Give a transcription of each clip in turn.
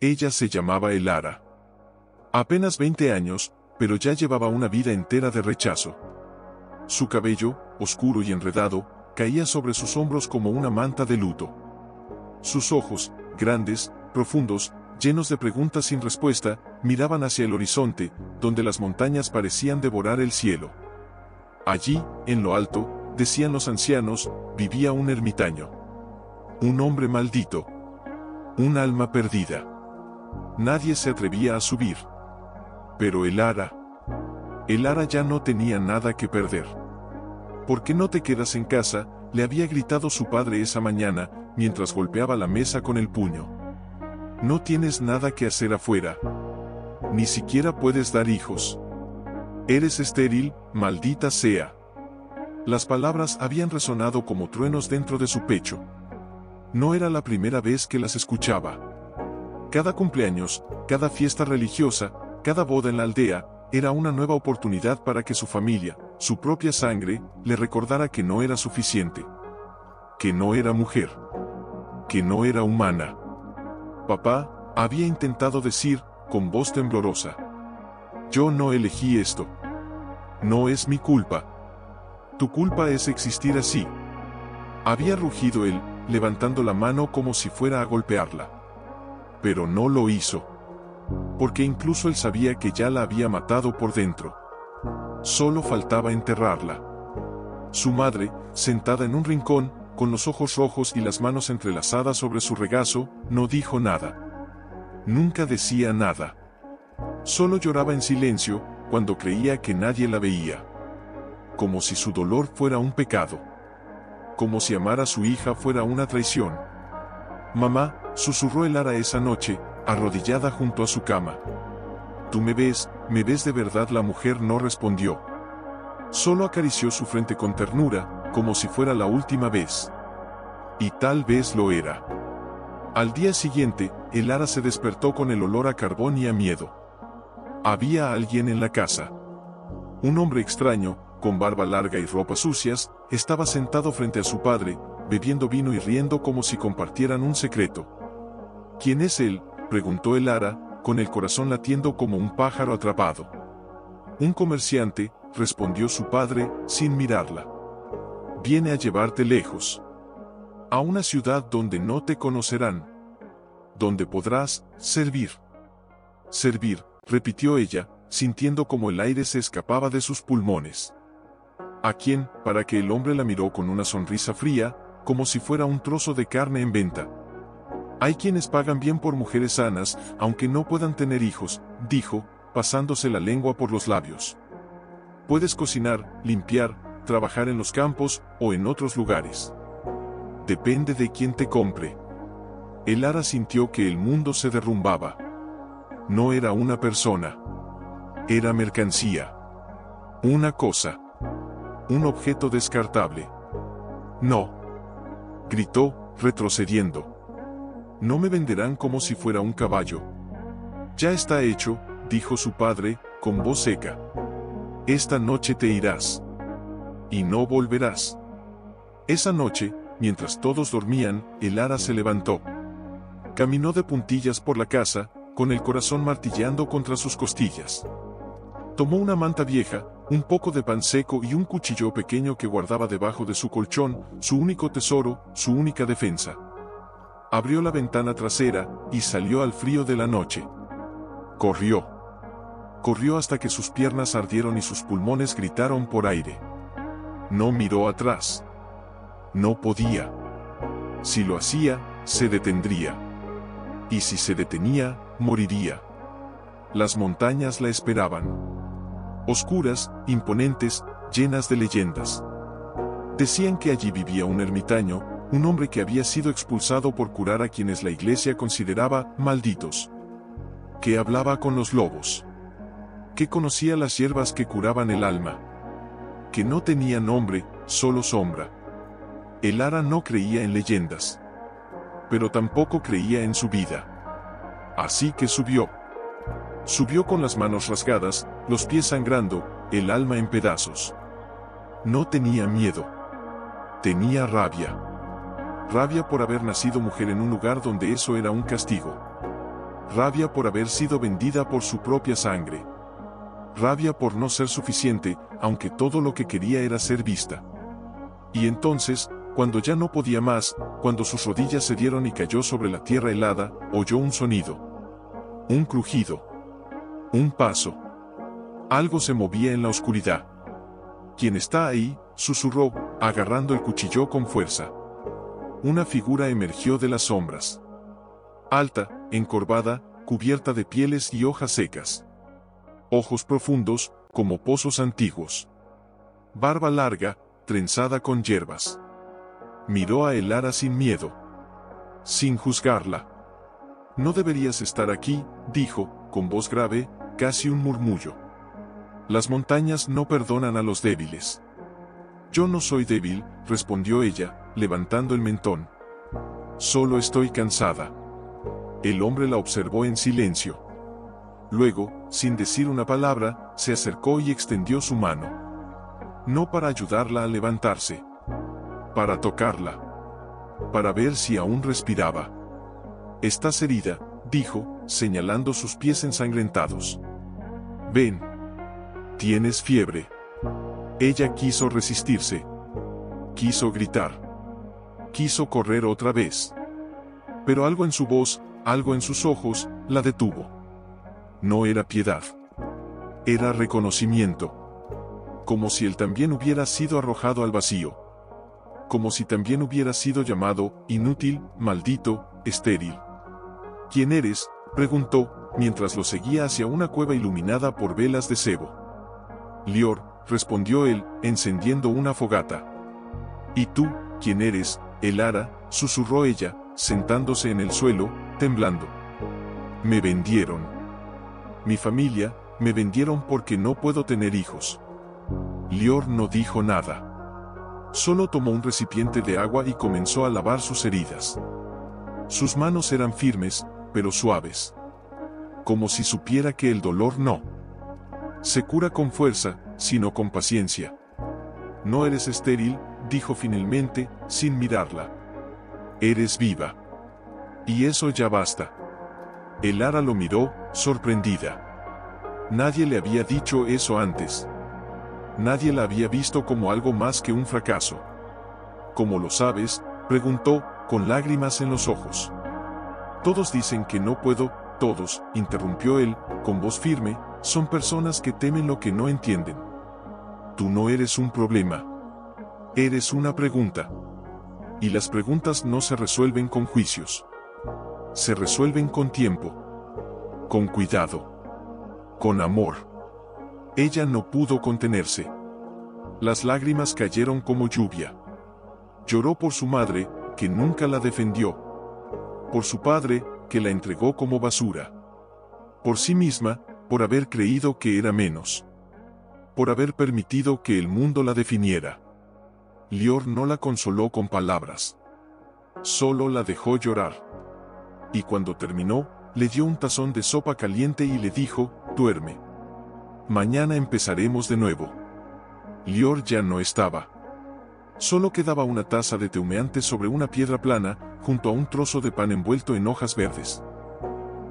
Ella se llamaba Elara. Apenas 20 años, pero ya llevaba una vida entera de rechazo. Su cabello, oscuro y enredado, caía sobre sus hombros como una manta de luto. Sus ojos, grandes, profundos, llenos de preguntas sin respuesta, miraban hacia el horizonte, donde las montañas parecían devorar el cielo. Allí, en lo alto, decían los ancianos, vivía un ermitaño. Un hombre maldito. Un alma perdida. Nadie se atrevía a subir. Pero Elara ya no tenía nada que perder. ¿Por qué no te quedas en casa?, le había gritado su padre esa mañana, mientras golpeaba la mesa con el puño. No tienes nada que hacer afuera. Ni siquiera puedes dar hijos. Eres estéril, maldita sea. Las palabras habían resonado como truenos dentro de su pecho. No era la primera vez que las escuchaba. Cada cumpleaños, cada fiesta religiosa, cada boda en la aldea, era una nueva oportunidad para que su familia, su propia sangre, le recordara que no era suficiente. Que no era mujer. Que no era humana. Papá, había intentado decir, con voz temblorosa. Yo no elegí esto. No es mi culpa. Tu culpa es existir así. Había rugido él, levantando la mano como si fuera a golpearla. Pero no lo hizo. Porque incluso él sabía que ya la había matado por dentro. Solo faltaba enterrarla. Su madre, sentada en un rincón, con los ojos rojos y las manos entrelazadas sobre su regazo, no dijo nada. Nunca decía nada. Solo lloraba en silencio, cuando creía que nadie la veía. Como si su dolor fuera un pecado. Como si amar a su hija fuera una traición. Mamá, susurró Elara esa noche, arrodillada junto a su cama. ¿Tú me ves de verdad? La mujer no respondió. Solo acarició su frente con ternura, como si fuera la última vez. Y tal vez lo era. Al día siguiente, Elara se despertó con el olor a carbón y a miedo. Había alguien en la casa. Un hombre extraño, con barba larga y ropas sucias, estaba sentado frente a su padre, bebiendo vino y riendo como si compartieran un secreto. ¿Quién es él?, preguntó Elara, con el corazón latiendo como un pájaro atrapado. Un comerciante, respondió su padre, sin mirarla. Viene a llevarte lejos. A una ciudad donde no te conocerán. Donde podrás servir. Servir, repitió ella, sintiendo como el aire se escapaba de sus pulmones. ¿A quién? Para que el hombre la miró con una sonrisa fría, como si fuera un trozo de carne en venta. Hay quienes pagan bien por mujeres sanas, aunque no puedan tener hijos, dijo, pasándose la lengua por los labios. Puedes cocinar, limpiar, trabajar en los campos, o en otros lugares. Depende de quién te compre. Elara sintió que el mundo se derrumbaba. No era una persona. Era mercancía. Una cosa. Un objeto descartable. No. Gritó, retrocediendo. No me venderán como si fuera un caballo. Ya está hecho, dijo su padre, con voz seca. Esta noche te irás. Y no volverás. Esa noche, mientras todos dormían, Elara se levantó. Caminó de puntillas por la casa, con el corazón martilleando contra sus costillas. Tomó una manta vieja, un poco de pan seco y un cuchillo pequeño que guardaba debajo de su colchón, su único tesoro, su única defensa. Abrió la ventana trasera, y salió al frío de la noche. Corrió. Corrió hasta que sus piernas ardieron y sus pulmones gritaron por aire. No miró atrás. No podía. Si lo hacía, se detendría. Y si se detenía, moriría. Las montañas la esperaban. Oscuras, imponentes, llenas de leyendas. Decían que allí vivía un ermitaño, un hombre que había sido expulsado por curar a quienes la iglesia consideraba malditos. Que hablaba con los lobos. Que conocía las hierbas que curaban el alma. Que no tenía nombre, solo sombra. Elara no creía en leyendas. Pero tampoco creía en su vida. Así que subió. Subió con las manos rasgadas, los pies sangrando, el alma en pedazos. No tenía miedo. Tenía rabia. Rabia por haber nacido mujer en un lugar donde eso era un castigo. rabia por haber sido vendida por su propia sangre. Rabia por no ser suficiente, aunque todo lo que quería era ser vista. Y entonces, cuando ya no podía más, cuando sus rodillas cedieron y cayó sobre la tierra helada, oyó un sonido. Un crujido. Un paso. Algo se movía en la oscuridad. ¿Quién está ahí?, susurró, agarrando el cuchillo con fuerza. Una figura emergió de las sombras. Alta, encorvada, cubierta de pieles y hojas secas. Ojos profundos, como pozos antiguos. Barba larga, trenzada con hierbas. Miró a Elara sin miedo. Sin juzgarla. No deberías estar aquí, dijo, con voz grave, casi un murmullo. Las montañas no perdonan a los débiles. Yo no soy débil, respondió ella, levantando el mentón. Solo estoy cansada. El hombre la observó en silencio. Luego, sin decir una palabra, se acercó y extendió su mano. No para ayudarla a levantarse. Para tocarla. Para ver si aún respiraba. Estás herida, dijo, señalando sus pies ensangrentados. Ven. Tienes fiebre. Ella quiso resistirse. Quiso gritar. Quiso correr otra vez. Pero algo en su voz, algo en sus ojos, la detuvo. No era piedad. Era reconocimiento. Como si él también hubiera sido arrojado al vacío. Como si también hubiera sido llamado, inútil, maldito, estéril. ¿Quién eres?, preguntó, mientras lo seguía hacia una cueva iluminada por velas de sebo. Lior, respondió él, encendiendo una fogata. ¿Y tú, quién eres, Elara?, susurró ella, sentándose en el suelo, temblando. Me vendieron. Mi familia, me vendieron porque no puedo tener hijos. Lior no dijo nada. Solo tomó un recipiente de agua y comenzó a lavar sus heridas. Sus manos eran firmes, pero suaves. Como si supiera que el dolor no se cura con fuerza, sino con paciencia. No eres estéril, dijo finalmente, sin mirarla. Eres viva. Y eso ya basta. Elara lo miró, sorprendida. Nadie le había dicho eso antes. Nadie la había visto como algo más que un fracaso. ¿Cómo lo sabes?, preguntó, con lágrimas en los ojos. Todos dicen que no puedo, todos, interrumpió él, con voz firme, son personas que temen lo que no entienden. Tú no eres un problema. Eres una pregunta. Y las preguntas no se resuelven con juicios. Se resuelven con tiempo. Con cuidado. Con amor. Ella no pudo contenerse. Las lágrimas cayeron como lluvia. Lloró por su madre, que nunca la defendió. Por su padre, que la entregó como basura. Por sí misma, por haber creído que era menos. Por haber permitido que el mundo la definiera. Lior no la consoló con palabras. Solo la dejó llorar. Y cuando terminó, le dio un tazón de sopa caliente y le dijo, duerme. Mañana empezaremos de nuevo. Lior ya no estaba. Solo quedaba una taza de té humeante sobre una piedra plana, junto a un trozo de pan envuelto en hojas verdes.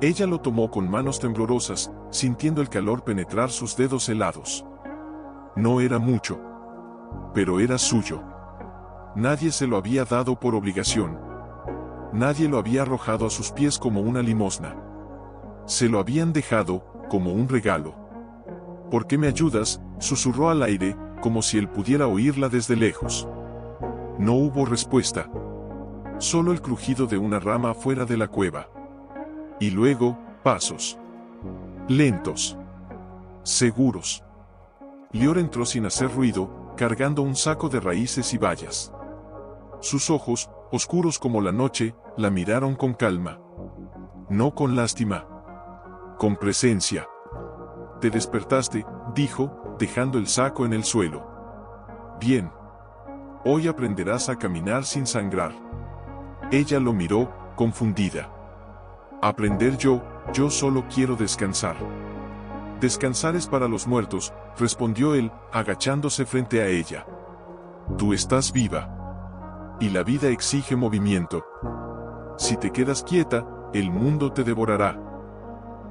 Ella lo tomó con manos temblorosas, sintiendo el calor penetrar sus dedos helados. No era mucho. Pero era suyo. Nadie se lo había dado por obligación. Nadie lo había arrojado a sus pies como una limosna. Se lo habían dejado, como un regalo. ¿Por qué me ayudas?, susurró al aire, como si él pudiera oírla desde lejos. No hubo respuesta. Solo el crujido de una rama fuera de la cueva. Y luego, pasos. Lentos. Seguros. Lior entró sin hacer ruido, cargando un saco de raíces y bayas. Sus ojos, oscuros como la noche, la miraron con calma. No con lástima. Con presencia. Te despertaste, dijo, dejando el saco en el suelo. Bien. Hoy aprenderás a caminar sin sangrar. Ella lo miró, confundida. Aprender yo solo quiero descansar. Descansar es para los muertos, respondió él, agachándose frente a ella. Tú estás viva. Y la vida exige movimiento. Si te quedas quieta, el mundo te devorará.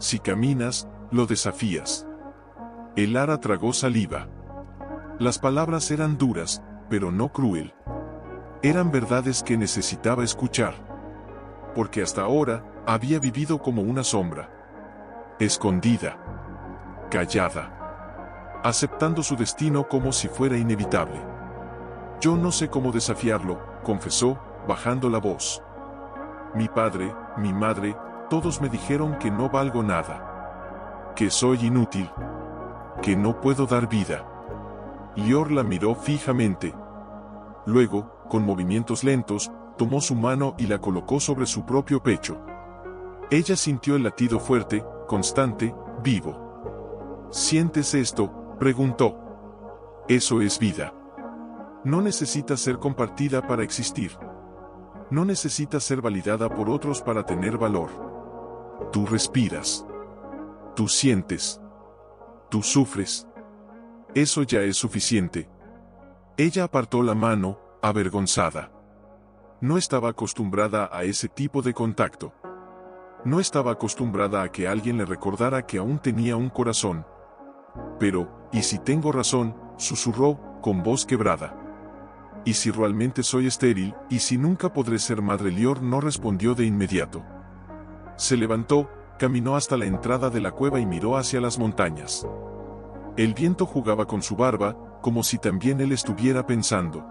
Si caminas, lo desafías. Elara tragó saliva. Las palabras eran duras, pero no cruel. Eran verdades que necesitaba escuchar. Porque hasta ahora, había vivido como una sombra. Escondida. Callada. Aceptando su destino como si fuera inevitable. Yo no sé cómo desafiarlo, confesó, bajando la voz. Mi padre, mi madre, todos me dijeron que no valgo nada. Que soy inútil. Que no puedo dar vida. Lior la miró fijamente. Luego, con movimientos lentos, tomó su mano y la colocó sobre su propio pecho. Ella sintió el latido fuerte, constante, vivo. ¿Sientes esto?, preguntó. Eso es vida. No necesita ser compartida para existir. No necesita ser validada por otros para tener valor. Tú respiras. Tú sientes. Tú sufres. Eso ya es suficiente. Ella apartó la mano, avergonzada. No estaba acostumbrada a ese tipo de contacto. No estaba acostumbrada a que alguien le recordara que aún tenía un corazón. Pero, ¿y si tengo razón?, susurró, con voz quebrada. ¿Y si realmente soy estéril, y si nunca podré ser madre? Lior no respondió de inmediato. Se levantó, caminó hasta la entrada de la cueva y miró hacia las montañas. El viento jugaba con su barba, como si también él estuviera pensando.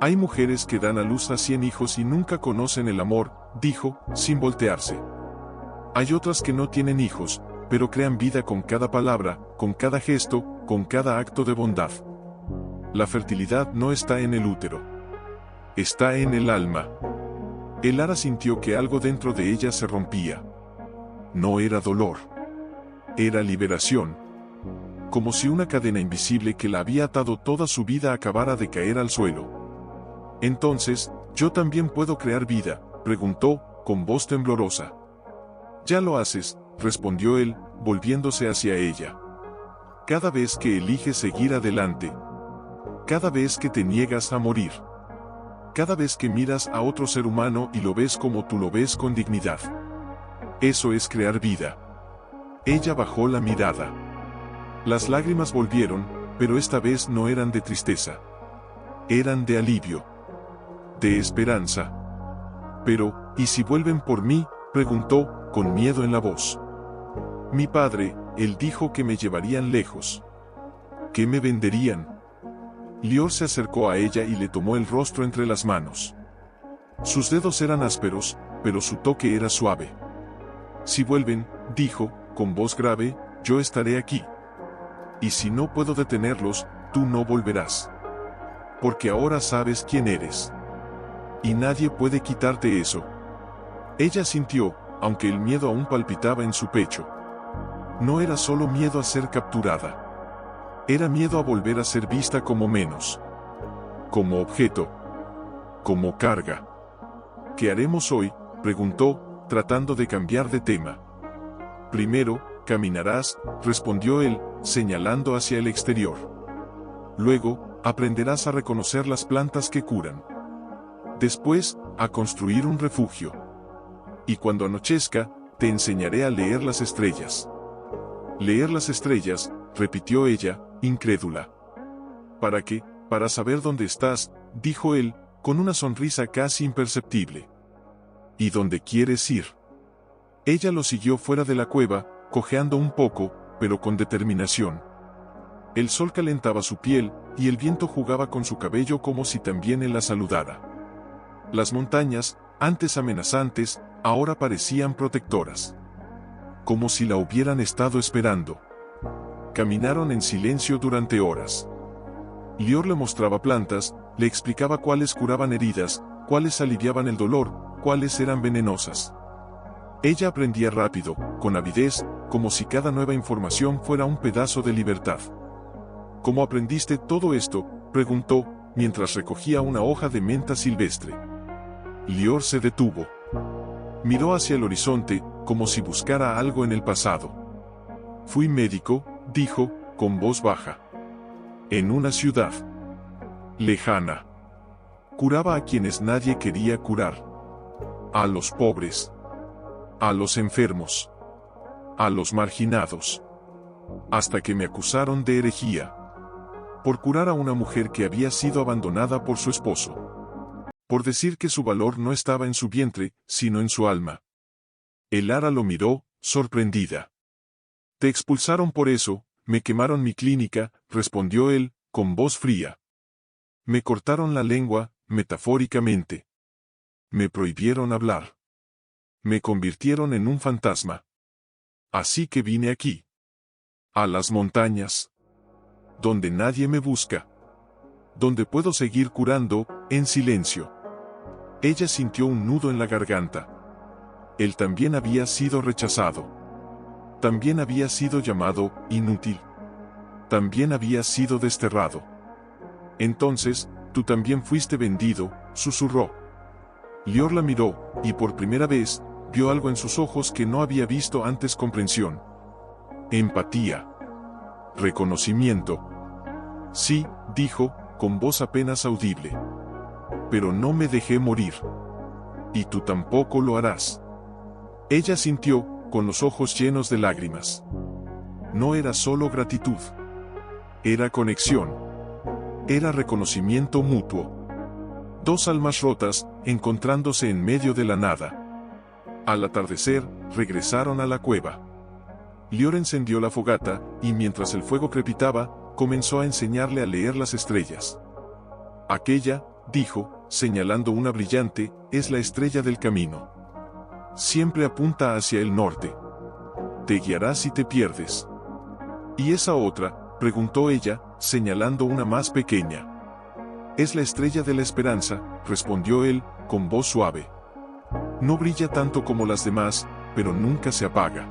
Hay mujeres que dan a luz a 100 hijos y nunca conocen el amor, dijo, sin voltearse. Hay otras que no tienen hijos, pero crean vida con cada palabra, con cada gesto, con cada acto de bondad. La fertilidad no está en el útero. Está en el alma. Elara sintió que algo dentro de ella se rompía. No era dolor. Era liberación. Como si una cadena invisible que la había atado toda su vida acabara de caer al suelo. Entonces, ¿yo también puedo crear vida?, preguntó, con voz temblorosa. Ya lo haces, respondió él, volviéndose hacia ella. Cada vez que eliges seguir adelante. Cada vez que te niegas a morir. Cada vez que miras a otro ser humano y lo ves como tú lo ves, con dignidad. Eso es crear vida. Ella bajó la mirada. Las lágrimas volvieron, pero esta vez no eran de tristeza. Eran de alivio. De esperanza. Pero, ¿y si vuelven por mí?, preguntó, con miedo en la voz. Mi padre, él dijo que me llevarían lejos. ¿Qué me venderían? Lior se acercó a ella y le tomó el rostro entre las manos. Sus dedos eran ásperos, pero su toque era suave. Si vuelven, dijo, con voz grave, yo estaré aquí. Y si no puedo detenerlos, tú no volverás. Porque ahora sabes quién eres. Y nadie puede quitarte eso. Ella sintió, aunque el miedo aún palpitaba en su pecho. No era solo miedo a ser capturada. Era miedo a volver a ser vista como menos. Como objeto. Como carga. ¿Qué haremos hoy?, preguntó, tratando de cambiar de tema. Primero, caminarás, respondió él, señalando hacia el exterior. Luego, aprenderás a reconocer las plantas que curan. Después, a construir un refugio. Y cuando anochezca, te enseñaré a leer las estrellas. Leer las estrellas, repitió ella, incrédula. ¿Para qué? Para saber dónde estás, dijo él, con una sonrisa casi imperceptible. ¿Y dónde quieres ir? Ella lo siguió fuera de la cueva, cojeando un poco, pero con determinación. El sol calentaba su piel, y el viento jugaba con su cabello como si también él la saludara. Las montañas, antes amenazantes, ahora parecían protectoras. Como si la hubieran estado esperando. Caminaron en silencio durante horas. Lior le mostraba plantas, le explicaba cuáles curaban heridas, cuáles aliviaban el dolor, cuáles eran venenosas. Ella aprendía rápido, con avidez, como si cada nueva información fuera un pedazo de libertad. ¿Cómo aprendiste todo esto?, preguntó, mientras recogía una hoja de menta silvestre. Lior se detuvo. Miró hacia el horizonte, como si buscara algo en el pasado. Fui médico, dijo, con voz baja. En una ciudad lejana. Curaba a quienes nadie quería curar. A los pobres. A los enfermos. a los marginados. Hasta que me acusaron de herejía. Por curar a una mujer que había sido abandonada por su esposo. Por decir que su valor no estaba en su vientre, sino en su alma. El ara lo miró, sorprendida. Te expulsaron por eso, me quemaron mi clínica, respondió él, con voz fría. Me cortaron la lengua, metafóricamente. Me prohibieron hablar. Me convirtieron en un fantasma. Así que vine aquí. A las montañas. Donde nadie me busca. Donde puedo seguir curando, en silencio. Ella sintió un nudo en la garganta. Él también había sido rechazado. También había sido llamado inútil. También había sido desterrado. Entonces, tú también fuiste vendido, susurró. Lior la miró, y por primera vez, vio algo en sus ojos que no había visto antes: comprensión. Empatía. Reconocimiento. Sí, dijo, con voz apenas audible. Pero no me dejé morir. Y tú tampoco lo harás. Ella sintió, con los ojos llenos de lágrimas. No era solo gratitud. Era conexión. Era reconocimiento mutuo. Dos almas rotas, encontrándose en medio de la nada. Al atardecer, regresaron a la cueva. Lior encendió la fogata, y mientras el fuego crepitaba, comenzó a enseñarle a leer las estrellas. Aquella, dijo, señalando una brillante, es la estrella del camino. Siempre apunta hacia el norte. Te guiará si te pierdes. ¿Y esa otra?, preguntó ella, señalando una más pequeña. Es la estrella de la esperanza, respondió él, con voz suave. No brilla tanto como las demás, pero nunca se apaga.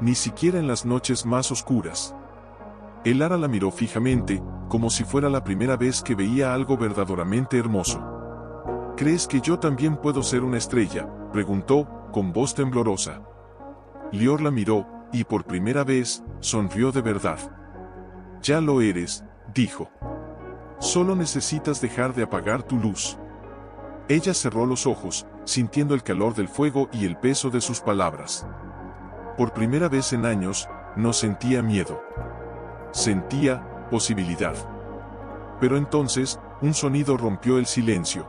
Ni siquiera en las noches más oscuras. El ara la miró fijamente, como si fuera la primera vez que veía algo verdaderamente hermoso. ¿Crees que yo también puedo ser una estrella?, preguntó, con voz temblorosa. Lior la miró, y por primera vez, sonrió de verdad. Ya lo eres, dijo. Solo necesitas dejar de apagar tu luz. Ella cerró los ojos, sintiendo el calor del fuego y el peso de sus palabras. Por primera vez en años, no sentía miedo. Sentía posibilidad. Pero entonces, un sonido rompió el silencio.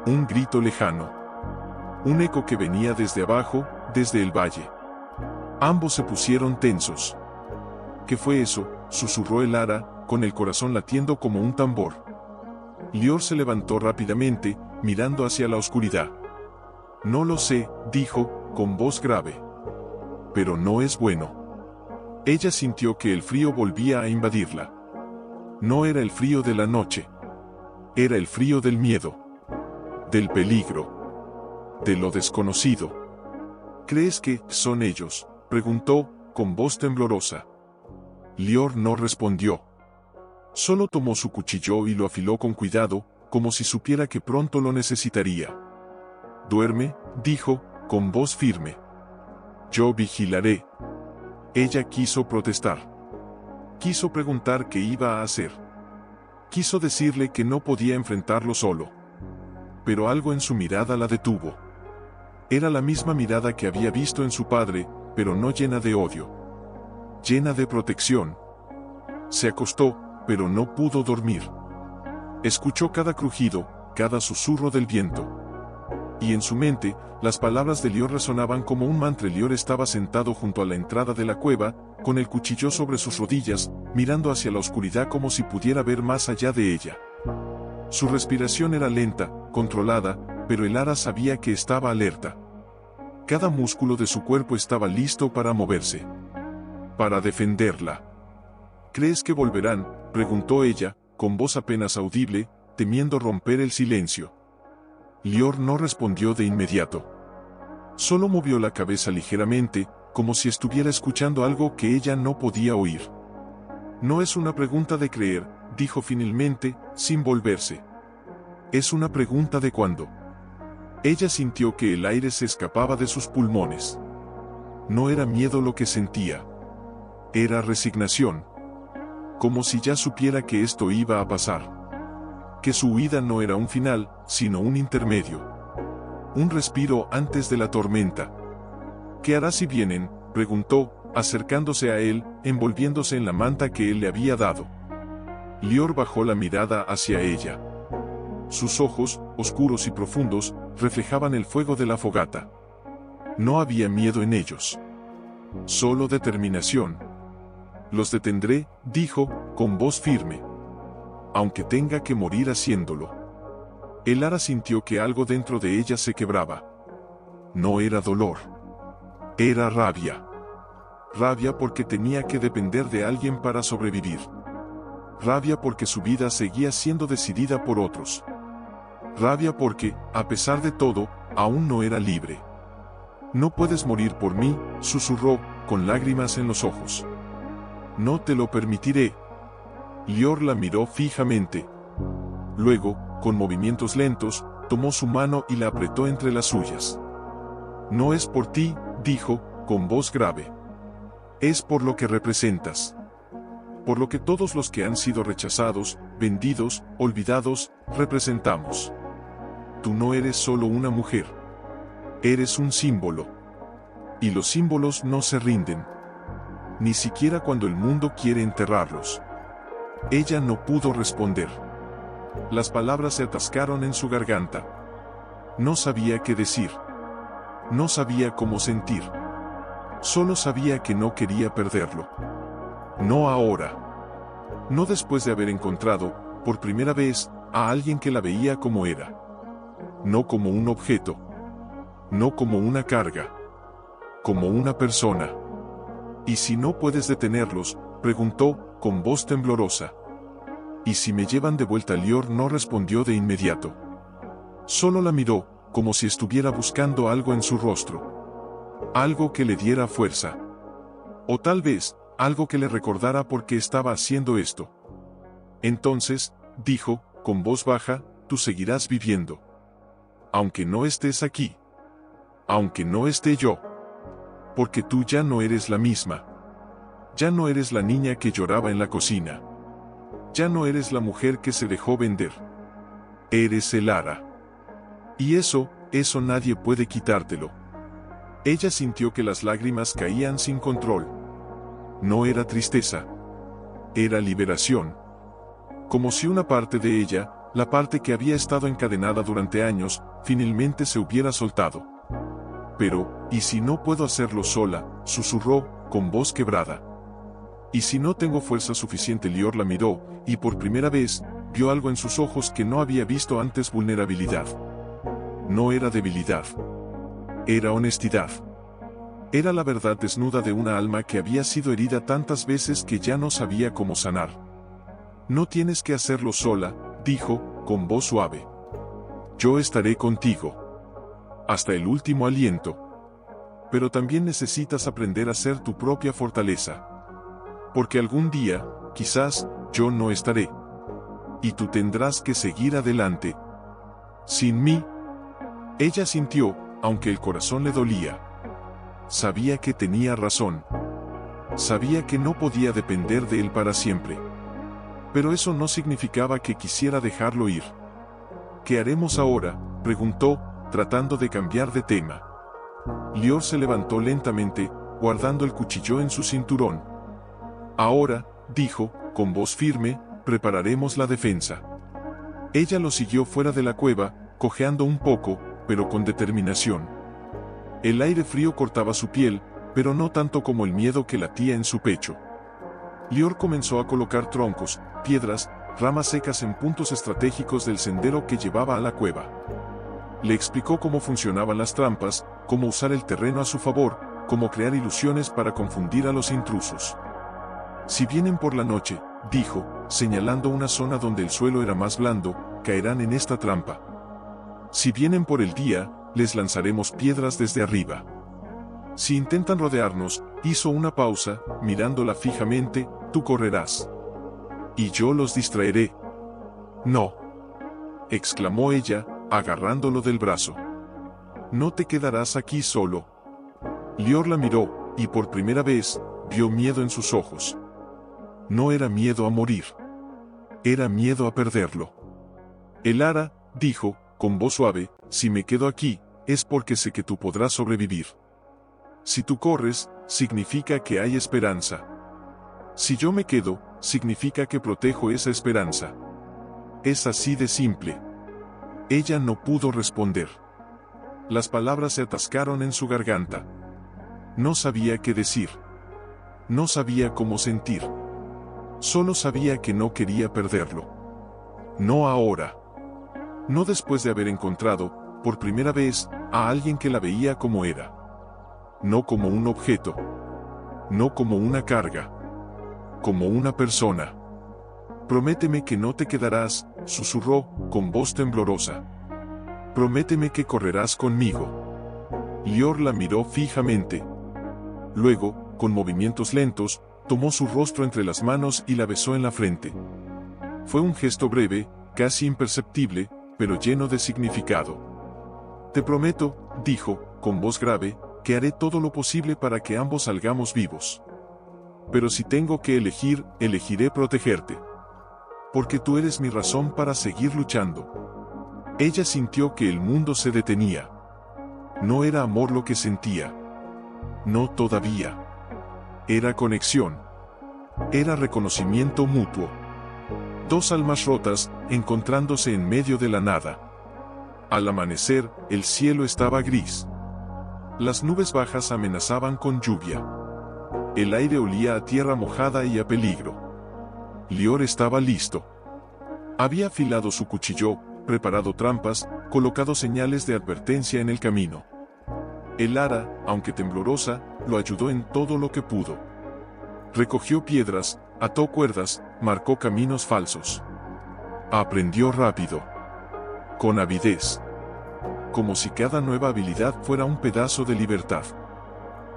Un grito lejano. Un eco que venía desde abajo, desde el valle. Ambos se pusieron tensos. ¿Qué fue eso?, susurró el ara, con el corazón latiendo como un tambor. Lior se levantó rápidamente, mirando hacia la oscuridad. No lo sé, dijo, con voz grave. Pero no es bueno. Ella sintió que el frío volvía a invadirla. No era el frío de la noche. Era el frío del miedo. Del peligro. De lo desconocido. ¿Crees que son ellos?, preguntó, con voz temblorosa. Lior no respondió. Solo tomó su cuchillo y lo afiló con cuidado, como si supiera que pronto lo necesitaría. Duerme, dijo, con voz firme. Yo vigilaré. Ella quiso protestar. Quiso preguntar qué iba a hacer. Quiso decirle que no podía enfrentarlo solo. Pero algo en su mirada la detuvo. Era la misma mirada que había visto en su padre, pero no llena de odio. Llena de protección. Se acostó, pero no pudo dormir. Escuchó cada crujido, cada susurro del viento. Y en su mente, las palabras de Lior resonaban como un mantra. Lior estaba sentado junto a la entrada de la cueva, con el cuchillo sobre sus rodillas, mirando hacia la oscuridad como si pudiera ver más allá de ella. Su respiración era lenta, controlada, pero el ara sabía que estaba alerta. Cada músculo de su cuerpo estaba listo para moverse. Para defenderla. ¿Crees que volverán?, preguntó ella, con voz apenas audible, temiendo romper el silencio. Lior no respondió de inmediato. Solo movió la cabeza ligeramente, como si estuviera escuchando algo que ella no podía oír. No es una pregunta de creer, dijo finalmente, sin volverse. Es una pregunta de cuándo. Ella sintió que el aire se escapaba de sus pulmones. No era miedo lo que sentía. Era resignación. Como si ya supiera que esto iba a pasar. Que su huida no era un final, sino un intermedio. Un respiro antes de la tormenta. ¿Qué hará si vienen?, preguntó, acercándose a él, envolviéndose en la manta que él le había dado. Lior bajó la mirada hacia ella. Sus ojos, oscuros y profundos, reflejaban el fuego de la fogata. No había miedo en ellos. Solo determinación. Los detendré, dijo, con voz firme. Aunque tenga que morir haciéndolo. Elara sintió que algo dentro de ella se quebraba. No era dolor. Era rabia. Rabia porque tenía que depender de alguien para sobrevivir. Rabia porque su vida seguía siendo decidida por otros. Rabia porque, a pesar de todo, aún no era libre. No puedes morir por mí, susurró, con lágrimas en los ojos. No te lo permitiré. Lior la miró fijamente. Luego, con movimientos lentos, tomó su mano y la apretó entre las suyas. No es por ti, dijo, con voz grave. Es por lo que representas. Por lo que todos los que han sido rechazados, vendidos, olvidados, representamos. Tú no eres solo una mujer. Eres un símbolo. Y los símbolos no se rinden. Ni siquiera cuando el mundo quiere enterrarlos. Ella no pudo responder. Las palabras se atascaron en su garganta. No sabía qué decir. No sabía cómo sentir. Solo sabía que no quería perderlo. No ahora. No después de haber encontrado, por primera vez, a alguien que la veía como era. No como un objeto. No como una carga. Como una persona. ¿Y si no puedes detenerlos?, preguntó, con voz temblorosa. ¿Y si me llevan de vuelta? Lior no respondió de inmediato. Solo la miró, como si estuviera buscando algo en su rostro. Algo que le diera fuerza. O tal vez, algo que le recordara por qué estaba haciendo esto. Entonces, dijo, con voz baja, tú seguirás viviendo. Aunque no estés aquí. Aunque no esté yo. Porque tú ya no eres la misma. Ya no eres la niña que lloraba en la cocina. Ya no eres la mujer que se dejó vender. Eres Elara. Y eso nadie puede quitártelo. Ella sintió que las lágrimas caían sin control. No era tristeza. Era liberación. Como si una parte de ella, la parte que había estado encadenada durante años, finalmente se hubiera soltado. Pero, ¿y si no puedo hacerlo sola?, susurró, con voz quebrada. ¿Y si no tengo fuerza suficiente? Lior la miró, y por primera vez, vio algo en sus ojos que no había visto antes: vulnerabilidad. No era debilidad. Era honestidad. Era la verdad desnuda de una alma que había sido herida tantas veces que ya no sabía cómo sanar. No tienes que hacerlo sola, dijo, con voz suave. Yo estaré contigo. Hasta el último aliento. Pero también necesitas aprender a ser tu propia fortaleza. Porque algún día, quizás, yo no estaré. Y tú tendrás que seguir adelante. Sin mí. Ella sintió, aunque el corazón le dolía. Sabía que tenía razón. Sabía que no podía depender de él para siempre. Pero eso no significaba que quisiera dejarlo ir. ¿Qué haremos ahora?, preguntó, tratando de cambiar de tema. Lior se levantó lentamente, guardando el cuchillo en su cinturón. Ahora, dijo, con voz firme, prepararemos la defensa. Ella lo siguió fuera de la cueva, cojeando un poco, pero con determinación. El aire frío cortaba su piel, pero no tanto como el miedo que latía en su pecho. Lior comenzó a colocar troncos, piedras, ramas secas en puntos estratégicos del sendero que llevaba a la cueva. Le explicó cómo funcionaban las trampas, cómo usar el terreno a su favor, cómo crear ilusiones para confundir a los intrusos. Si vienen por la noche, dijo, señalando una zona donde el suelo era más blando, caerán en esta trampa. Si vienen por el día, les lanzaremos piedras desde arriba. Si intentan rodearnos, hizo una pausa, mirándola fijamente, tú correrás. Y yo los distraeré. No. Exclamó ella, agarrándolo del brazo. No te quedarás aquí solo. Lior la miró, y por primera vez, vio miedo en sus ojos. No era miedo a morir. Era miedo a perderlo. Elara, dijo, con voz suave, si me quedo aquí, es porque sé que tú podrás sobrevivir. Si tú corres, significa que hay esperanza. Si yo me quedo, significa que protejo esa esperanza. Es así de simple. Ella no pudo responder. Las palabras se atascaron en su garganta. No sabía qué decir. No sabía cómo sentir. Solo sabía que no quería perderlo. No ahora. No después de haber encontrado, por primera vez, a alguien que la veía como era. No como un objeto. No como una carga. Como una persona. Prométeme que no te quedarás, susurró, con voz temblorosa. Prométeme que correrás conmigo. Lior la miró fijamente. Luego, con movimientos lentos, tomó su rostro entre las manos y la besó en la frente. Fue un gesto breve, casi imperceptible, pero lleno de significado. Te prometo, dijo, con voz grave, que haré todo lo posible para que ambos salgamos vivos. Pero si tengo que elegir, elegiré protegerte. Porque tú eres mi razón para seguir luchando. Ella sintió que el mundo se detenía. No era amor lo que sentía. No todavía. Era conexión. Era reconocimiento mutuo. Dos almas rotas, encontrándose en medio de la nada. Al amanecer, el cielo estaba gris. Las nubes bajas amenazaban con lluvia. El aire olía a tierra mojada y a peligro. Lior estaba listo. Había afilado su cuchillo, preparado trampas, colocado señales de advertencia en el camino. Elara, aunque temblorosa, lo ayudó en todo lo que pudo. Recogió piedras, ató cuerdas, marcó caminos falsos. Aprendió rápido. Con avidez. Como si cada nueva habilidad fuera un pedazo de libertad.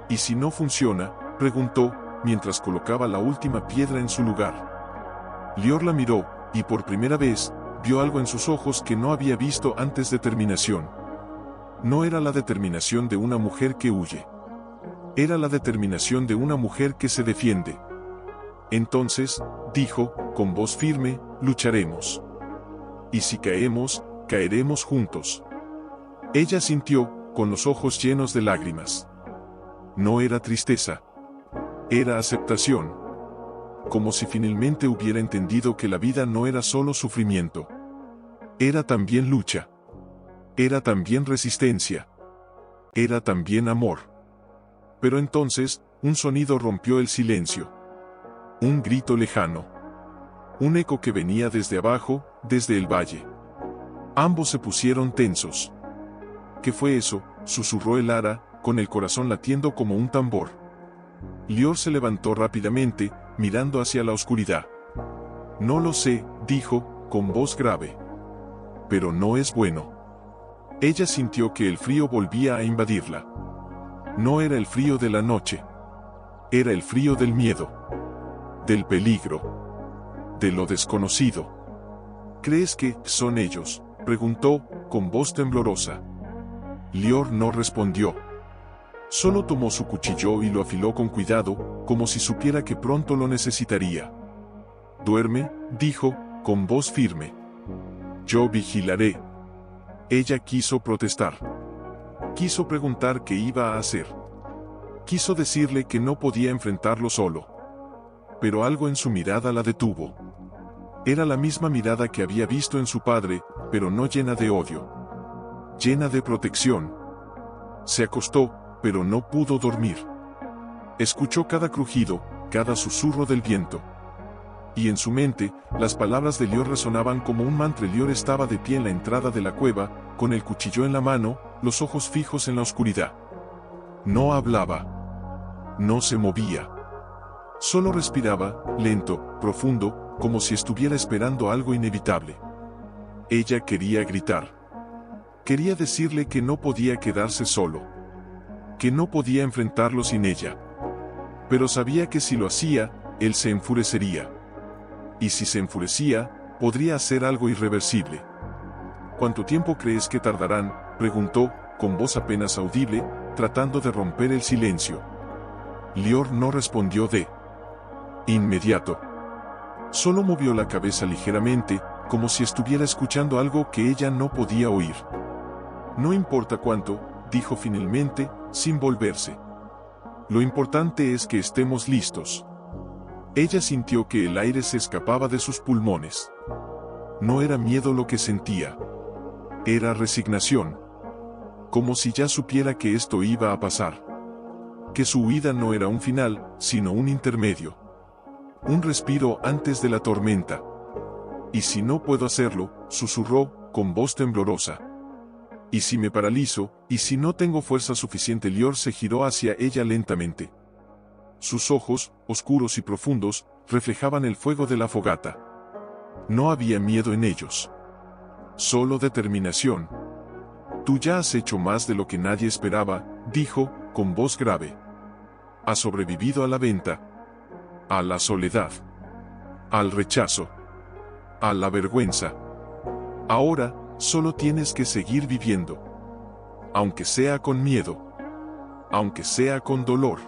¿Y si no funciona?, preguntó, mientras colocaba la última piedra en su lugar. Lior la miró, y por primera vez, vio algo en sus ojos que no había visto antes: determinación. No era la determinación de una mujer que huye. Era la determinación de una mujer que se defiende. Entonces, dijo, con voz firme, lucharemos. Y si caemos, caeremos juntos. Ella sintió, con los ojos llenos de lágrimas. No era tristeza. Era aceptación. Como si finalmente hubiera entendido que la vida no era solo sufrimiento. Era también lucha. Era también resistencia. Era también amor. Pero entonces, un sonido rompió el silencio. Un grito lejano. Un eco que venía desde abajo, desde el valle. Ambos se pusieron tensos. ¿Qué fue eso?, susurró Elara, con el corazón latiendo como un tambor. Lior se levantó rápidamente, mirando hacia la oscuridad. No lo sé, dijo, con voz grave. Pero no es bueno. Ella sintió que el frío volvía a invadirla. No era el frío de la noche. Era el frío del miedo. Del peligro. De lo desconocido. ¿Crees que son ellos?, preguntó, con voz temblorosa. Lior no respondió. Solo tomó su cuchillo y lo afiló con cuidado, como si supiera que pronto lo necesitaría. Duerme, dijo, con voz firme. Yo vigilaré. Ella quiso protestar. Quiso preguntar qué iba a hacer. Quiso decirle que no podía enfrentarlo solo. Pero algo en su mirada la detuvo. Era la misma mirada que había visto en su padre, pero no llena de odio. Llena de protección. Se acostó, pero no pudo dormir. Escuchó cada crujido, cada susurro del viento. Y en su mente, las palabras de Lior resonaban como un mantra. Lior estaba de pie en la entrada de la cueva, con el cuchillo en la mano, los ojos fijos en la oscuridad. No hablaba. No se movía. Solo respiraba, lento, profundo, como si estuviera esperando algo inevitable. Ella quería gritar. Quería decirle que no podía quedarse solo. Que no podía enfrentarlo sin ella. Pero sabía que si lo hacía, él se enfurecería. Y si se enfurecía, podría hacer algo irreversible. ¿Cuánto tiempo crees que tardarán?, preguntó, con voz apenas audible, tratando de romper el silencio. Lior no respondió de inmediato. Solo movió la cabeza ligeramente, como si estuviera escuchando algo que ella no podía oír. No importa cuánto, dijo finalmente, sin volverse. Lo importante es que estemos listos. Ella sintió que el aire se escapaba de sus pulmones. No era miedo lo que sentía. Era resignación. Como si ya supiera que esto iba a pasar. Que su huida no era un final, sino un intermedio. Un respiro antes de la tormenta. «Y si no puedo hacerlo», susurró, con voz temblorosa. «¿Y si me paralizo? ¿Y si no tengo fuerza suficiente?» Lior se giró hacia ella lentamente. Sus ojos, oscuros y profundos, reflejaban el fuego de la fogata. No había miedo en ellos. Solo determinación. «Tú ya has hecho más de lo que nadie esperaba», dijo, con voz grave. «Has sobrevivido a la venta, a la soledad, al rechazo, a la vergüenza. Ahora, solo tienes que seguir viviendo. Aunque sea con miedo. Aunque sea con dolor.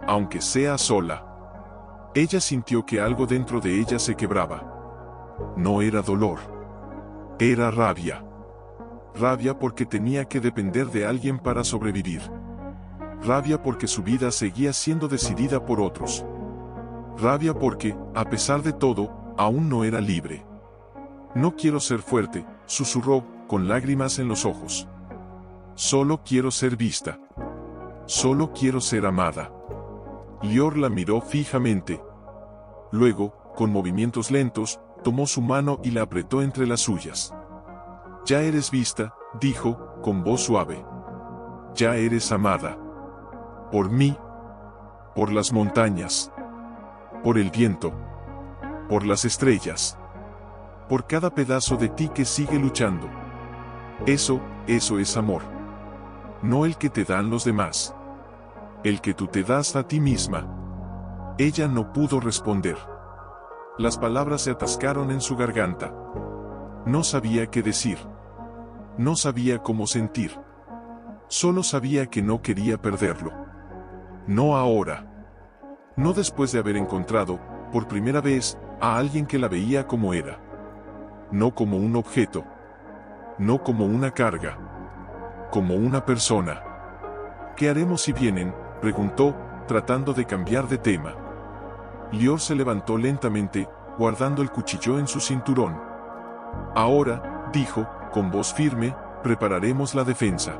Aunque sea sola». Ella sintió que algo dentro de ella se quebraba. No era dolor. Era rabia. Rabia porque tenía que depender de alguien para sobrevivir. Rabia porque su vida seguía siendo decidida por otros. Rabia porque, a pesar de todo, aún no era libre. «No quiero ser fuerte», susurró, con lágrimas en los ojos. «Solo quiero ser vista. Solo quiero ser amada». Lior la miró fijamente. Luego, con movimientos lentos, tomó su mano y la apretó entre las suyas. «Ya eres vista», dijo, con voz suave. «Ya eres amada. Por mí. Por las montañas. Por el viento. Por las estrellas. Por cada pedazo de ti que sigue luchando. Eso es amor. No el que te dan los demás. El que tú te das a ti misma». Ella no pudo responder. Las palabras se atascaron en su garganta. No sabía qué decir. No sabía cómo sentir. Solo sabía que no quería perderlo. No ahora. No después de haber encontrado, por primera vez, a alguien que la veía como era. No como un objeto. No como una carga. Como una persona. «¿Qué haremos si vienen?», preguntó, tratando de cambiar de tema. Lior se levantó lentamente, guardando el cuchillo en su cinturón. «Ahora», dijo, con voz firme, «prepararemos la defensa».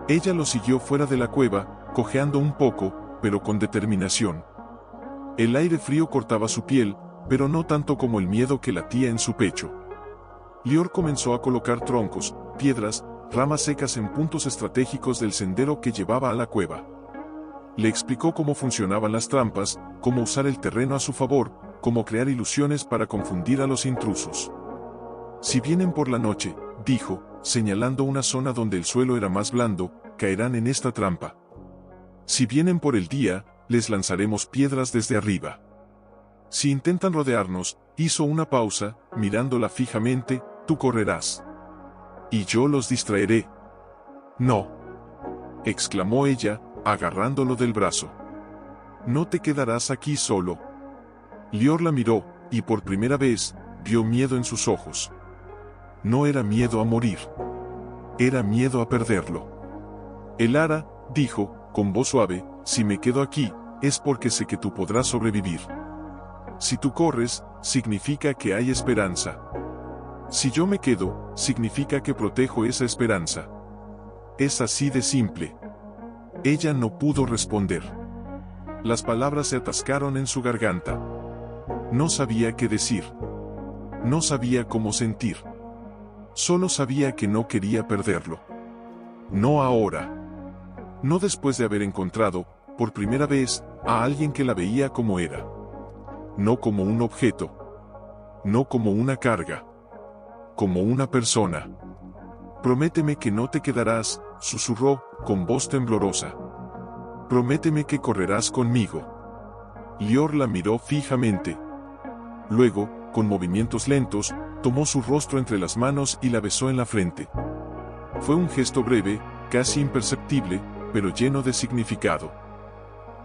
Ella lo siguió fuera de la cueva, cojeando un poco, pero con determinación. El aire frío cortaba su piel, pero no tanto como el miedo que latía en su pecho. Lior comenzó a colocar troncos, piedras, ramas secas en puntos estratégicos del sendero que llevaba a la cueva. Le explicó cómo funcionaban las trampas, cómo usar el terreno a su favor, cómo crear ilusiones para confundir a los intrusos. «Si vienen por la noche», dijo, señalando una zona donde el suelo era más blando, «caerán en esta trampa. Si vienen por el día, les lanzaremos piedras desde arriba. Si intentan rodearnos», hizo una pausa, mirándola fijamente, «tú correrás. Y yo los distraeré». «No», exclamó ella, agarrándolo del brazo. «No te quedarás aquí solo». Lior la miró, y por primera vez, vio miedo en sus ojos. No era miedo a morir. Era miedo a perderlo. «Elara», dijo, con voz suave, «si me quedo aquí, es porque sé que tú podrás sobrevivir. Si tú corres, significa que hay esperanza. Si yo me quedo, significa que protejo esa esperanza. Es así de simple». Ella no pudo responder. Las palabras se atascaron en su garganta. No sabía qué decir. No sabía cómo sentir. Solo sabía que no quería perderlo. No ahora. No después de haber encontrado, por primera vez, a alguien que la veía como era. No como un objeto. No como una carga. Como una persona. «Prométeme que no te quedarás», susurró, con voz temblorosa. «Prométeme que correrás conmigo». Lior la miró fijamente. Luego, con movimientos lentos, tomó su rostro entre las manos y la besó en la frente. Fue un gesto breve, casi imperceptible, pero lleno de significado.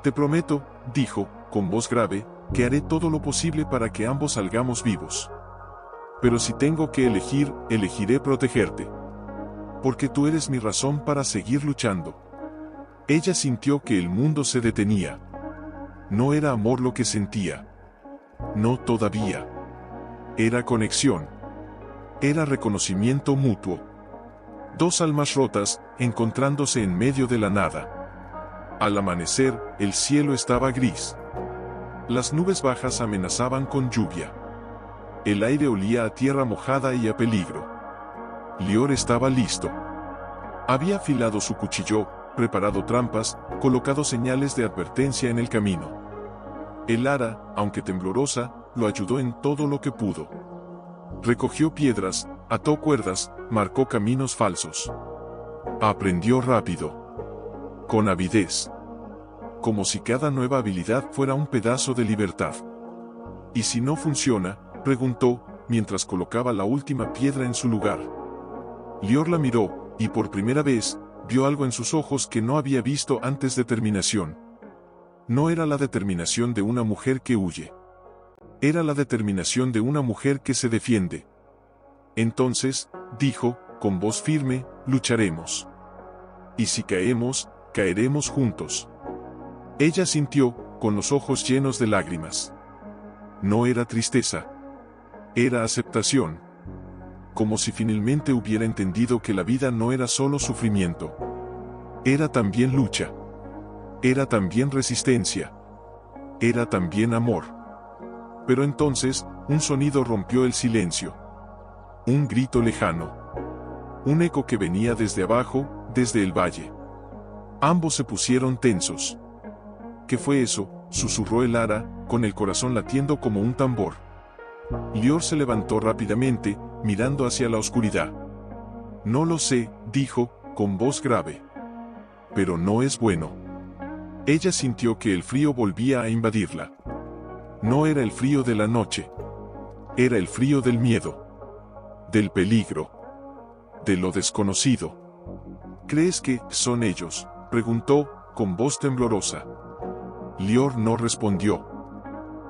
«Te prometo», dijo, con voz grave, «que haré todo lo posible para que ambos salgamos vivos. Pero si tengo que elegir, elegiré protegerte. Porque tú eres mi razón para seguir luchando». Ella sintió que el mundo se detenía. No era amor lo que sentía. No todavía. Era conexión. Era reconocimiento mutuo. Dos almas rotas, encontrándose en medio de la nada. Al amanecer, el cielo estaba gris. Las nubes bajas amenazaban con lluvia. El aire olía a tierra mojada y a peligro. Lior estaba listo. Había afilado su cuchillo, preparado trampas, colocado señales de advertencia en el camino. El ara, aunque temblorosa, lo ayudó en todo lo que pudo. Recogió piedras, ató cuerdas, marcó caminos falsos. Aprendió rápido. Con avidez. Como si cada nueva habilidad fuera un pedazo de libertad. ¿Y si no funciona?, preguntó, mientras colocaba la última piedra en su lugar. Lior la miró, y por primera vez, vio algo en sus ojos que no había visto antes: determinación. No era la determinación de una mujer que huye. Era la determinación de una mujer que se defiende. Entonces, dijo, con voz firme, lucharemos. Y si caemos, caeremos juntos. Ella sintió, con los ojos llenos de lágrimas. No era tristeza. Era aceptación. Como si finalmente hubiera entendido que la vida no era solo sufrimiento. Era también lucha. Era también resistencia. Era también amor. Pero entonces, un sonido rompió el silencio. Un grito lejano. Un eco que venía desde abajo, desde el valle. Ambos se pusieron tensos. ¿Qué fue eso?, susurró el ara, con el corazón latiendo como un tambor. Lior se levantó rápidamente, mirando hacia la oscuridad. No lo sé, dijo, con voz grave. Pero no es bueno. Ella sintió que el frío volvía a invadirla. No era el frío de la noche. Era el frío del miedo. Del peligro. De lo desconocido. ¿Crees que son ellos?, preguntó, con voz temblorosa. Lior no respondió.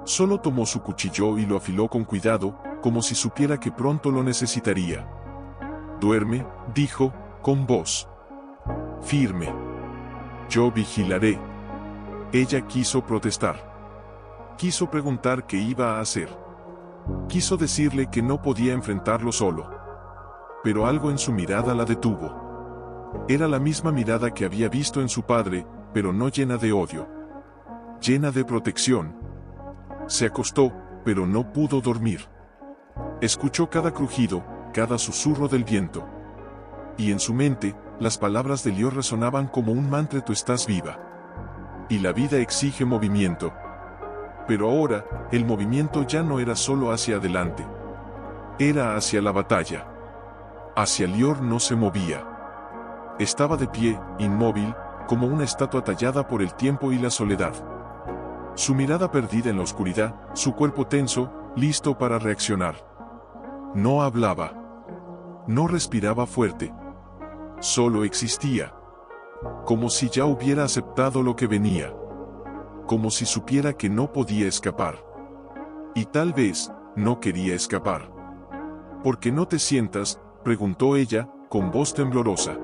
Solo tomó su cuchillo y lo afiló con cuidado, como si supiera que pronto lo necesitaría. Duerme, dijo, con voz firme. Yo vigilaré. Ella quiso protestar. Quiso preguntar qué iba a hacer. Quiso decirle que no podía enfrentarlo solo. Pero algo en su mirada la detuvo. Era la misma mirada que había visto en su padre, pero no llena de odio. Llena de protección. Se acostó, pero no pudo dormir. Escuchó cada crujido, cada susurro del viento. Y en su mente, las palabras de Lior resonaban como un mantra: tú estás viva. Y la vida exige movimiento. Pero ahora, el movimiento ya no era solo hacia adelante. Era hacia la batalla. Hacia Lior no se movía. Estaba de pie, inmóvil, como una estatua tallada por el tiempo y la soledad. Su mirada perdida en la oscuridad, su cuerpo tenso, listo para reaccionar. No hablaba. No respiraba fuerte. Solo existía. Como si ya hubiera aceptado lo que venía. Como si supiera que no podía escapar. Y tal vez, no quería escapar. ¿Por qué no te sientas?, preguntó ella, con voz temblorosa.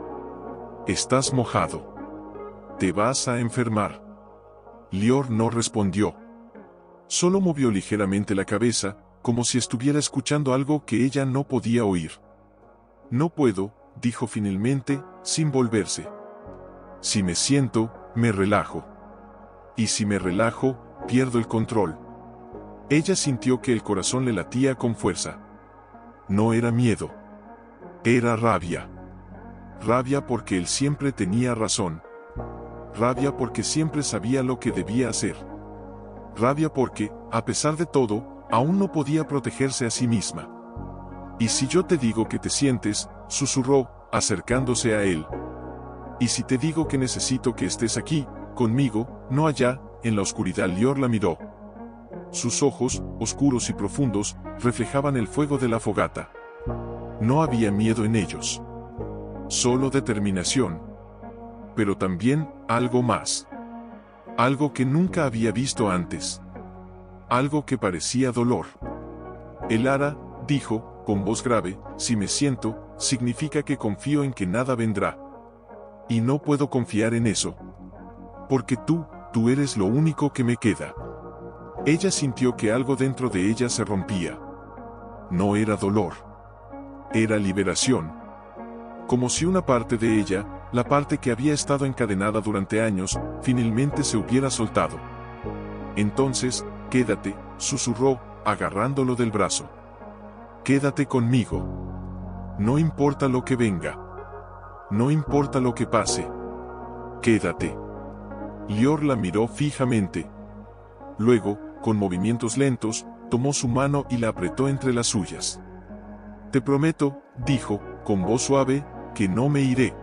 Estás mojado. Te vas a enfermar. Lior no respondió. Solo movió ligeramente la cabeza, como si estuviera escuchando algo que ella no podía oír. No puedo, dijo finalmente, sin volverse. Si me siento, me relajo. Y si me relajo, pierdo el control. Ella sintió que el corazón le latía con fuerza. No era miedo. Era rabia. Rabia porque él siempre tenía razón. Rabia porque siempre sabía lo que debía hacer. Rabia porque, a pesar de todo, aún no podía protegerse a sí misma. ¿Y si yo te digo que te sientes?, susurró, acercándose a él. ¿Y si te digo que necesito que estés aquí, conmigo, no allá, en la oscuridad? Lior la miró. Sus ojos, oscuros y profundos, reflejaban el fuego de la fogata. No había miedo en ellos. Solo determinación. Pero también, algo más. Algo que nunca había visto antes. Algo que parecía dolor. El ara, dijo, con voz grave, si me siento, significa que confío en que nada vendrá. Y no puedo confiar en eso. Porque tú eres lo único que me queda. Ella sintió que algo dentro de ella se rompía. No era dolor. Era liberación. Como si una parte de ella, la parte que había estado encadenada durante años, finalmente se hubiera soltado. Entonces, quédate, susurró, agarrándolo del brazo. Quédate conmigo. No importa lo que venga. No importa lo que pase. Quédate. Lior la miró fijamente. Luego, con movimientos lentos, tomó su mano y la apretó entre las suyas. Te prometo, dijo, con voz suave, que no me iré.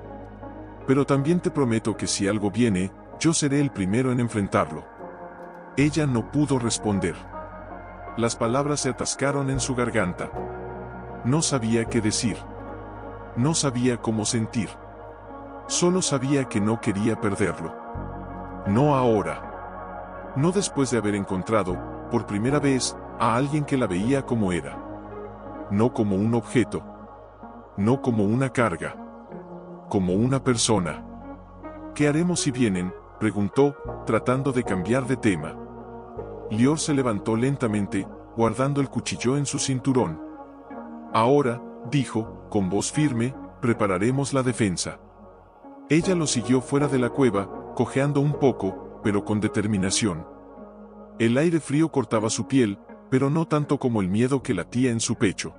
Pero también te prometo que si algo viene, yo seré el primero en enfrentarlo. Ella no pudo responder. Las palabras se atascaron en su garganta. No sabía qué decir. No sabía cómo sentir. Solo sabía que no quería perderlo. No ahora. No después de haber encontrado, por primera vez, a alguien que la veía como era. No como un objeto. No como una carga. Como una persona. ¿Qué haremos si vienen?, preguntó, tratando de cambiar de tema. Lior se levantó lentamente, guardando el cuchillo en su cinturón. Ahora, dijo, con voz firme, prepararemos la defensa. Ella lo siguió fuera de la cueva, cojeando un poco, pero con determinación. El aire frío cortaba su piel, pero no tanto como el miedo que latía en su pecho.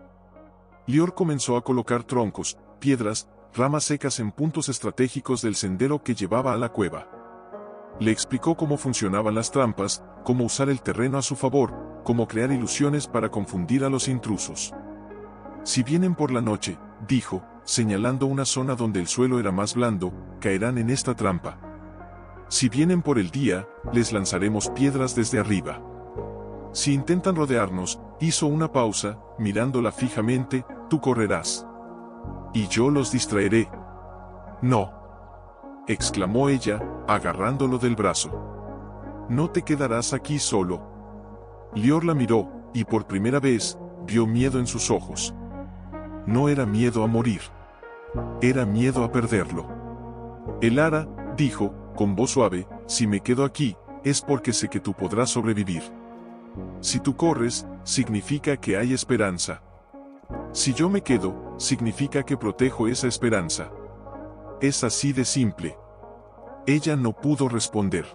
Lior comenzó a colocar troncos, piedras, ramas secas en puntos estratégicos del sendero que llevaba a la cueva. Le explicó cómo funcionaban las trampas, cómo usar el terreno a su favor, cómo crear ilusiones para confundir a los intrusos. Si vienen por la noche, dijo, señalando una zona donde el suelo era más blando, caerán en esta trampa. Si vienen por el día, les lanzaremos piedras desde arriba. Si intentan rodearnos, hizo una pausa, mirándola fijamente, tú correrás. Y yo los distraeré. No. Exclamó ella, agarrándolo del brazo. No te quedarás aquí solo. Lior la miró, y por primera vez, vio miedo en sus ojos. No era miedo a morir. Era miedo a perderlo. Elara, dijo, con voz suave, si me quedo aquí, es porque sé que tú podrás sobrevivir. Si tú corres, significa que hay esperanza. Si yo me quedo, significa que protejo esa esperanza. Es así de simple. Ella no pudo responder.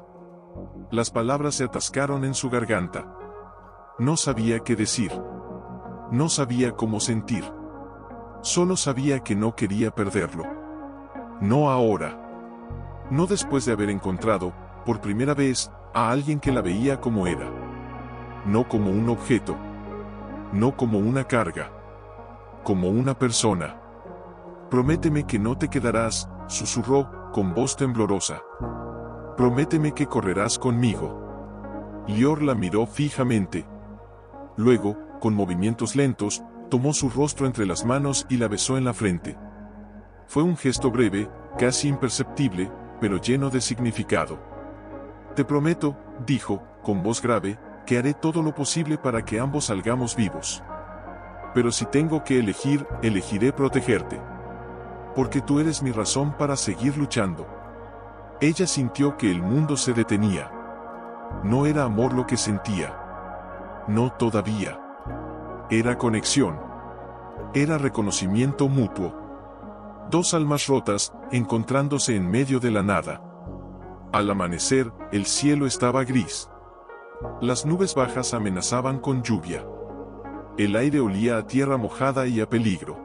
Las palabras se atascaron en su garganta. No sabía qué decir. No sabía cómo sentir. Solo sabía que no quería perderlo. No ahora. No después de haber encontrado, por primera vez, a alguien que la veía como era. No como un objeto. No como una carga. Como una persona. Prométeme que no te quedarás, susurró, con voz temblorosa. Prométeme que correrás conmigo. Lior la miró fijamente. Luego, con movimientos lentos, tomó su rostro entre las manos y la besó en la frente. Fue un gesto breve, casi imperceptible, pero lleno de significado. Te prometo, dijo, con voz grave, que haré todo lo posible para que ambos salgamos vivos. Pero si tengo que elegir, elegiré protegerte. Porque tú eres mi razón para seguir luchando. Ella sintió que el mundo se detenía. No era amor lo que sentía. No todavía. Era conexión. Era reconocimiento mutuo. Dos almas rotas, encontrándose en medio de la nada. Al amanecer, el cielo estaba gris. Las nubes bajas amenazaban con lluvia. El aire olía a tierra mojada y a peligro.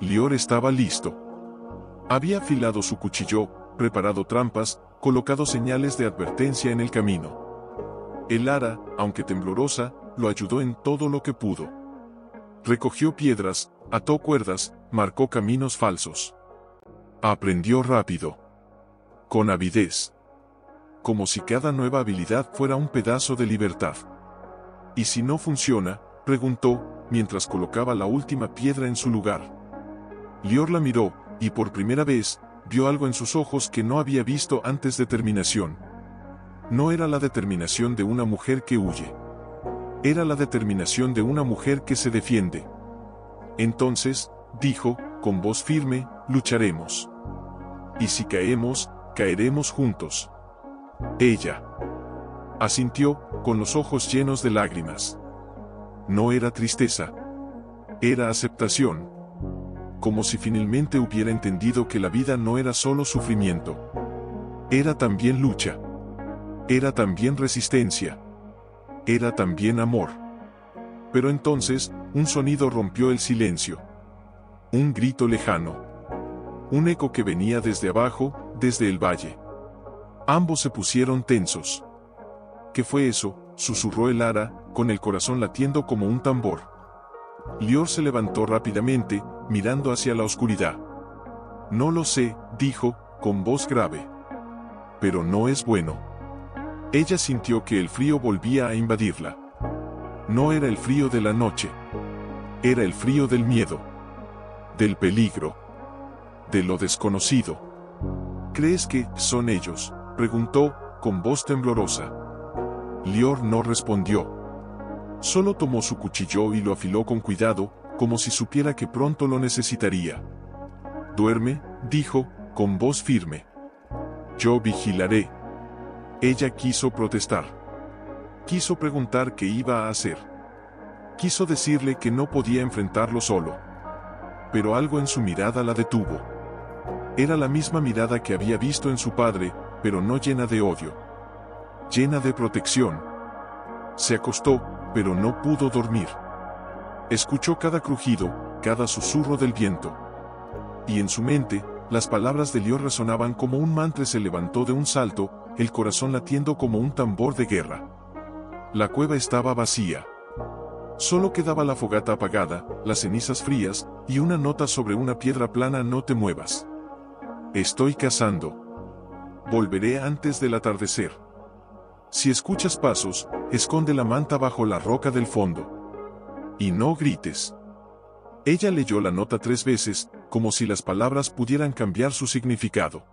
Lior estaba listo. Había afilado su cuchillo, preparado trampas, colocado señales de advertencia en el camino. Elara, aunque temblorosa, lo ayudó en todo lo que pudo. Recogió piedras, ató cuerdas, marcó caminos falsos. Aprendió rápido. Con avidez. Como si cada nueva habilidad fuera un pedazo de libertad. ¿Y si no funciona?, preguntó, mientras colocaba la última piedra en su lugar. Lior la miró, y por primera vez, vio algo en sus ojos que no había visto antes: determinación. No era la determinación de una mujer que huye. Era la determinación de una mujer que se defiende. Entonces, dijo, con voz firme, lucharemos. Y si caemos, caeremos juntos. Ella asintió, con los ojos llenos de lágrimas. No era tristeza. Era aceptación. Como si finalmente hubiera entendido que la vida no era solo sufrimiento. Era también lucha. Era también resistencia. Era también amor. Pero entonces, un sonido rompió el silencio. Un grito lejano. Un eco que venía desde abajo, desde el valle. Ambos se pusieron tensos. ¿Qué fue eso?, susurró el ara, con el corazón latiendo como un tambor. Lior se levantó rápidamente, mirando hacia la oscuridad. No lo sé, dijo, con voz grave. Pero no es bueno. Ella sintió que el frío volvía a invadirla. No era el frío de la noche. Era el frío del miedo. Del peligro. De lo desconocido. ¿Crees que son ellos?, preguntó, con voz temblorosa. Lior no respondió. Solo tomó su cuchillo y lo afiló con cuidado, como si supiera que pronto lo necesitaría. Duerme, dijo, con voz firme. Yo vigilaré. Ella quiso protestar. Quiso preguntar qué iba a hacer. Quiso decirle que no podía enfrentarlo solo. Pero algo en su mirada la detuvo. Era la misma mirada que había visto en su padre, pero no llena de odio. Llena de protección. Se acostó, pero no pudo dormir. Escuchó cada crujido, cada susurro del viento. Y en su mente, las palabras de Lior resonaban como un mantra. Se levantó de un salto, el corazón latiendo como un tambor de guerra. La cueva estaba vacía. Solo quedaba la fogata apagada, las cenizas frías, y una nota sobre una piedra plana: no te muevas. Estoy cazando. Volveré antes del atardecer. Si escuchas pasos, esconde la manta bajo la roca del fondo. Y no grites. Ella leyó la nota 3 veces, como si las palabras pudieran cambiar su significado.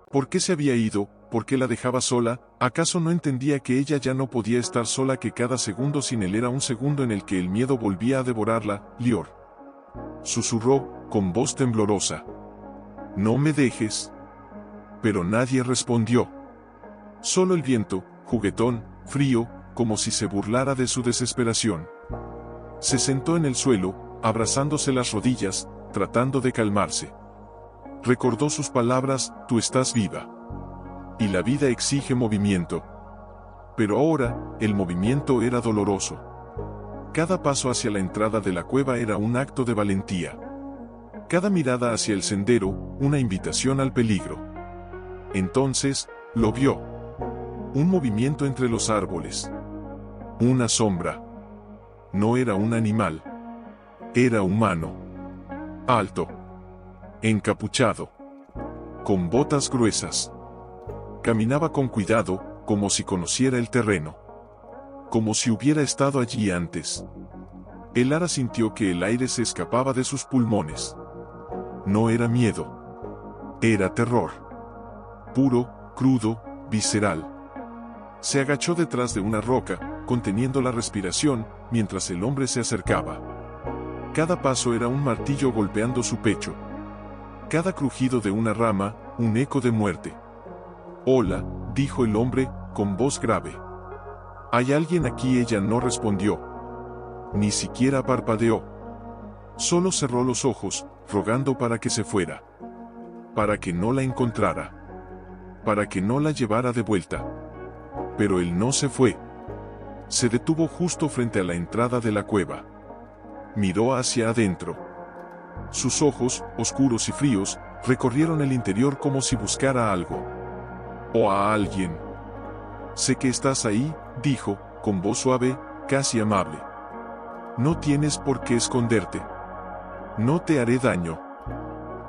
¿Por qué se había ido? ¿Por qué la dejaba sola? ¿Acaso no entendía que ella ya no podía estar sola, que cada segundo sin él era un segundo en el que el miedo volvía a devorarla? Lior susurró, con voz temblorosa. No me dejes. Pero nadie respondió. Solo el viento, juguetón, frío, como si se burlara de su desesperación. Se sentó en el suelo, abrazándose las rodillas, tratando de calmarse. Recordó sus palabras: tú estás viva. Y la vida exige movimiento. Pero ahora, el movimiento era doloroso. Cada paso hacia la entrada de la cueva era un acto de valentía. Cada mirada hacia el sendero, una invitación al peligro. Entonces, lo vio. Un movimiento entre los árboles. Una sombra. No era un animal. Era humano. Alto. Encapuchado. Con botas gruesas. Caminaba con cuidado, como si conociera el terreno. Como si hubiera estado allí antes. El ara sintió que el aire se escapaba de sus pulmones. No era miedo. Era terror. Puro, crudo, visceral. Se agachó detrás de una roca, conteniendo la respiración, mientras el hombre se acercaba. Cada paso era un martillo golpeando su pecho. Cada crujido de una rama, un eco de muerte. Hola, dijo el hombre, con voz grave. ¿Hay alguien aquí? Ella no respondió. Ni siquiera parpadeó. Solo cerró los ojos, rogando para que se fuera. Para que no la encontrara. Para que no la llevara de vuelta. Pero él no se fue. Se detuvo justo frente a la entrada de la cueva. Miró hacia adentro. Sus ojos, oscuros y fríos, recorrieron el interior como si buscara algo. O a alguien. Sé que estás ahí, dijo, con voz suave, casi amable. No tienes por qué esconderte. No te haré daño.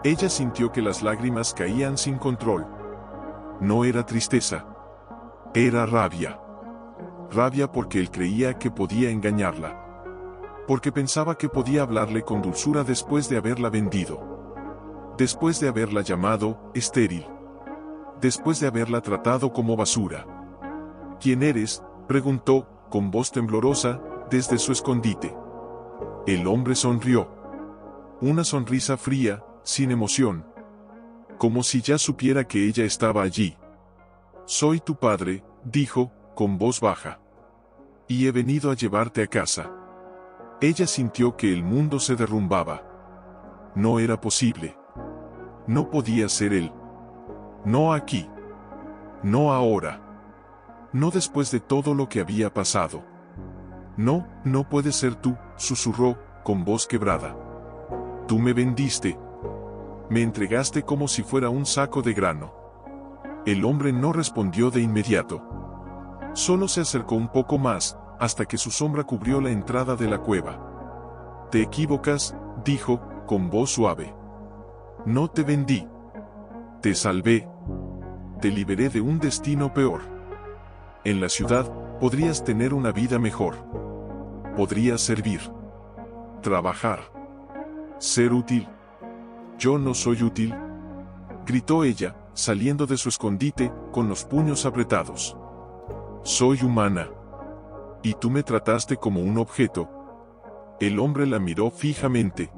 Ella sintió que las lágrimas caían sin control. No era tristeza. Era rabia. Rabia porque él creía que podía engañarla. Porque pensaba que podía hablarle con dulzura después de haberla vendido. Después de haberla llamado estéril. Después de haberla tratado como basura. ¿Quién eres?, preguntó, con voz temblorosa, desde su escondite. El hombre sonrió. Una sonrisa fría, sin emoción. Como si ya supiera que ella estaba allí. Soy tu padre, dijo, con voz baja. Y he venido a llevarte a casa. Ella sintió que el mundo se derrumbaba. No era posible. No podía ser él. No aquí. No ahora. No después de todo lo que había pasado. No, no puede ser tú, susurró, con voz quebrada. Tú me vendiste. Me entregaste como si fuera un saco de grano. El hombre no respondió de inmediato. Solo se acercó un poco más, hasta que su sombra cubrió la entrada de la cueva. Te equivocas, dijo, con voz suave. No te vendí. Te salvé. Te liberé de un destino peor. En la ciudad, podrías tener una vida mejor. Podrías servir. Trabajar. Ser útil. Yo no soy útil, gritó ella, saliendo de su escondite, con los puños apretados. Soy humana. Y tú me trataste como un objeto. El hombre la miró fijamente.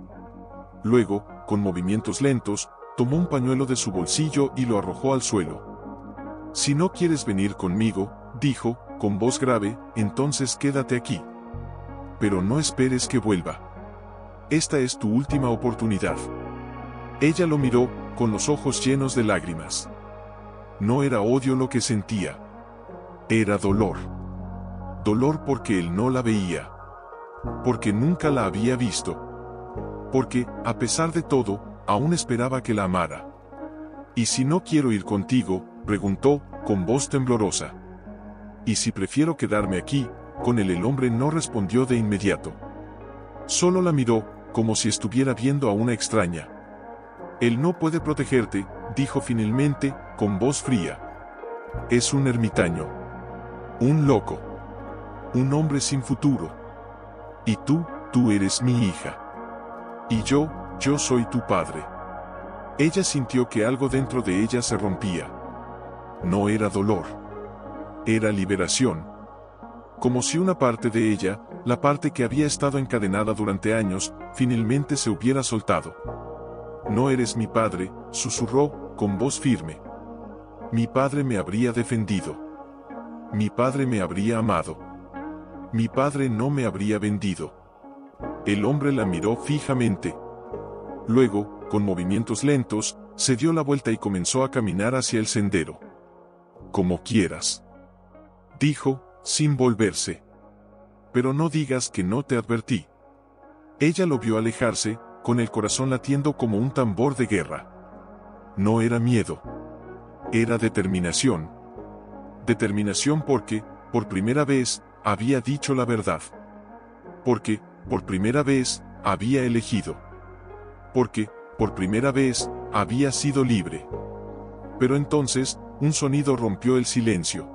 Luego, con movimientos lentos, tomó un pañuelo de su bolsillo y lo arrojó al suelo. Si no quieres venir conmigo, dijo, con voz grave, entonces quédate aquí. Pero no esperes que vuelva. Esta es tu última oportunidad. Ella lo miró, con los ojos llenos de lágrimas. No era odio lo que sentía. Era dolor. Dolor porque él no la veía. Porque nunca la había visto. Porque, a pesar de todo, aún esperaba que la amara. ¿Y si no quiero ir contigo?, preguntó, con voz temblorosa. ¿Y si prefiero quedarme aquí? Con él el hombre no respondió de inmediato. Solo la miró, como si estuviera viendo a una extraña. Él no puede protegerte, dijo finalmente, con voz fría. Es un ermitaño. Un loco. Un hombre sin futuro. Y tú eres mi hija. Y yo soy tu padre. Ella sintió que algo dentro de ella se rompía. No era dolor. Era liberación. Como si una parte de ella, la parte que había estado encadenada durante años, finalmente se hubiera soltado. No eres mi padre, susurró, con voz firme. Mi padre me habría defendido. Mi padre me habría amado. Mi padre no me habría vendido. El hombre la miró fijamente. Luego, con movimientos lentos, se dio la vuelta y comenzó a caminar hacia el sendero. Como quieras, dijo, sin volverse. Pero no digas que no te advertí. Ella lo vio alejarse, con el corazón latiendo como un tambor de guerra. No era miedo. Era determinación. Determinación porque, por primera vez, había dicho la verdad. Porque, por primera vez, había elegido. Porque, por primera vez, había sido libre. Pero entonces, un sonido rompió el silencio.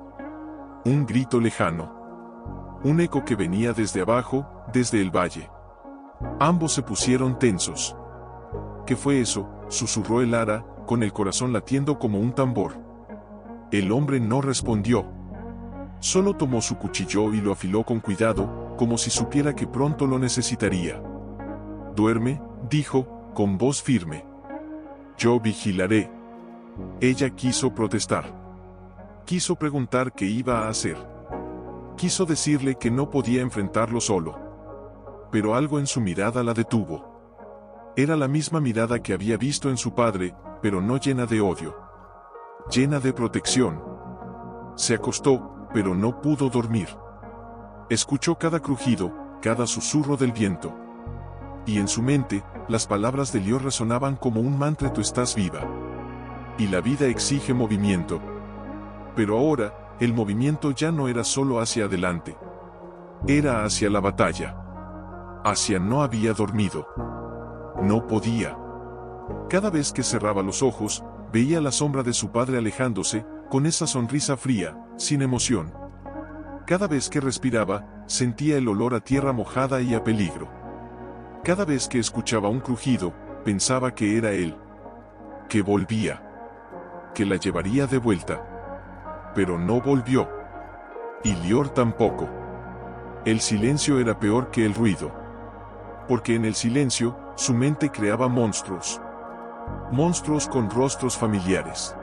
Un grito lejano. Un eco que venía desde abajo, desde el valle. Ambos se pusieron tensos. ¿Qué fue eso?, susurró el ara, con el corazón latiendo como un tambor. El hombre no respondió. Solo tomó su cuchillo y lo afiló con cuidado, como si supiera que pronto lo necesitaría. Duerme, dijo, con voz firme. Yo vigilaré. Ella quiso protestar. Quiso preguntar qué iba a hacer. Quiso decirle que no podía enfrentarlo solo. Pero algo en su mirada la detuvo. Era la misma mirada que había visto en su padre, pero no llena de odio. Llena de protección. Se acostó, pero no pudo dormir. Escuchó cada crujido, cada susurro del viento. Y en su mente, las palabras de Lior resonaban como un mantra: tú estás viva. Y la vida exige movimiento. Pero ahora, el movimiento ya no era solo hacia adelante. Era hacia la batalla. Hacia no había dormido. No podía. Cada vez que cerraba los ojos, veía la sombra de su padre alejándose, con esa sonrisa fría, sin emoción. Cada vez que respiraba, sentía el olor a tierra mojada y a peligro. Cada vez que escuchaba un crujido, pensaba que era él. Que volvía. Que la llevaría de vuelta. Pero no volvió. Y Lior tampoco. El silencio era peor que el ruido. Porque en el silencio, su mente creaba monstruos. Monstruos con rostros familiares.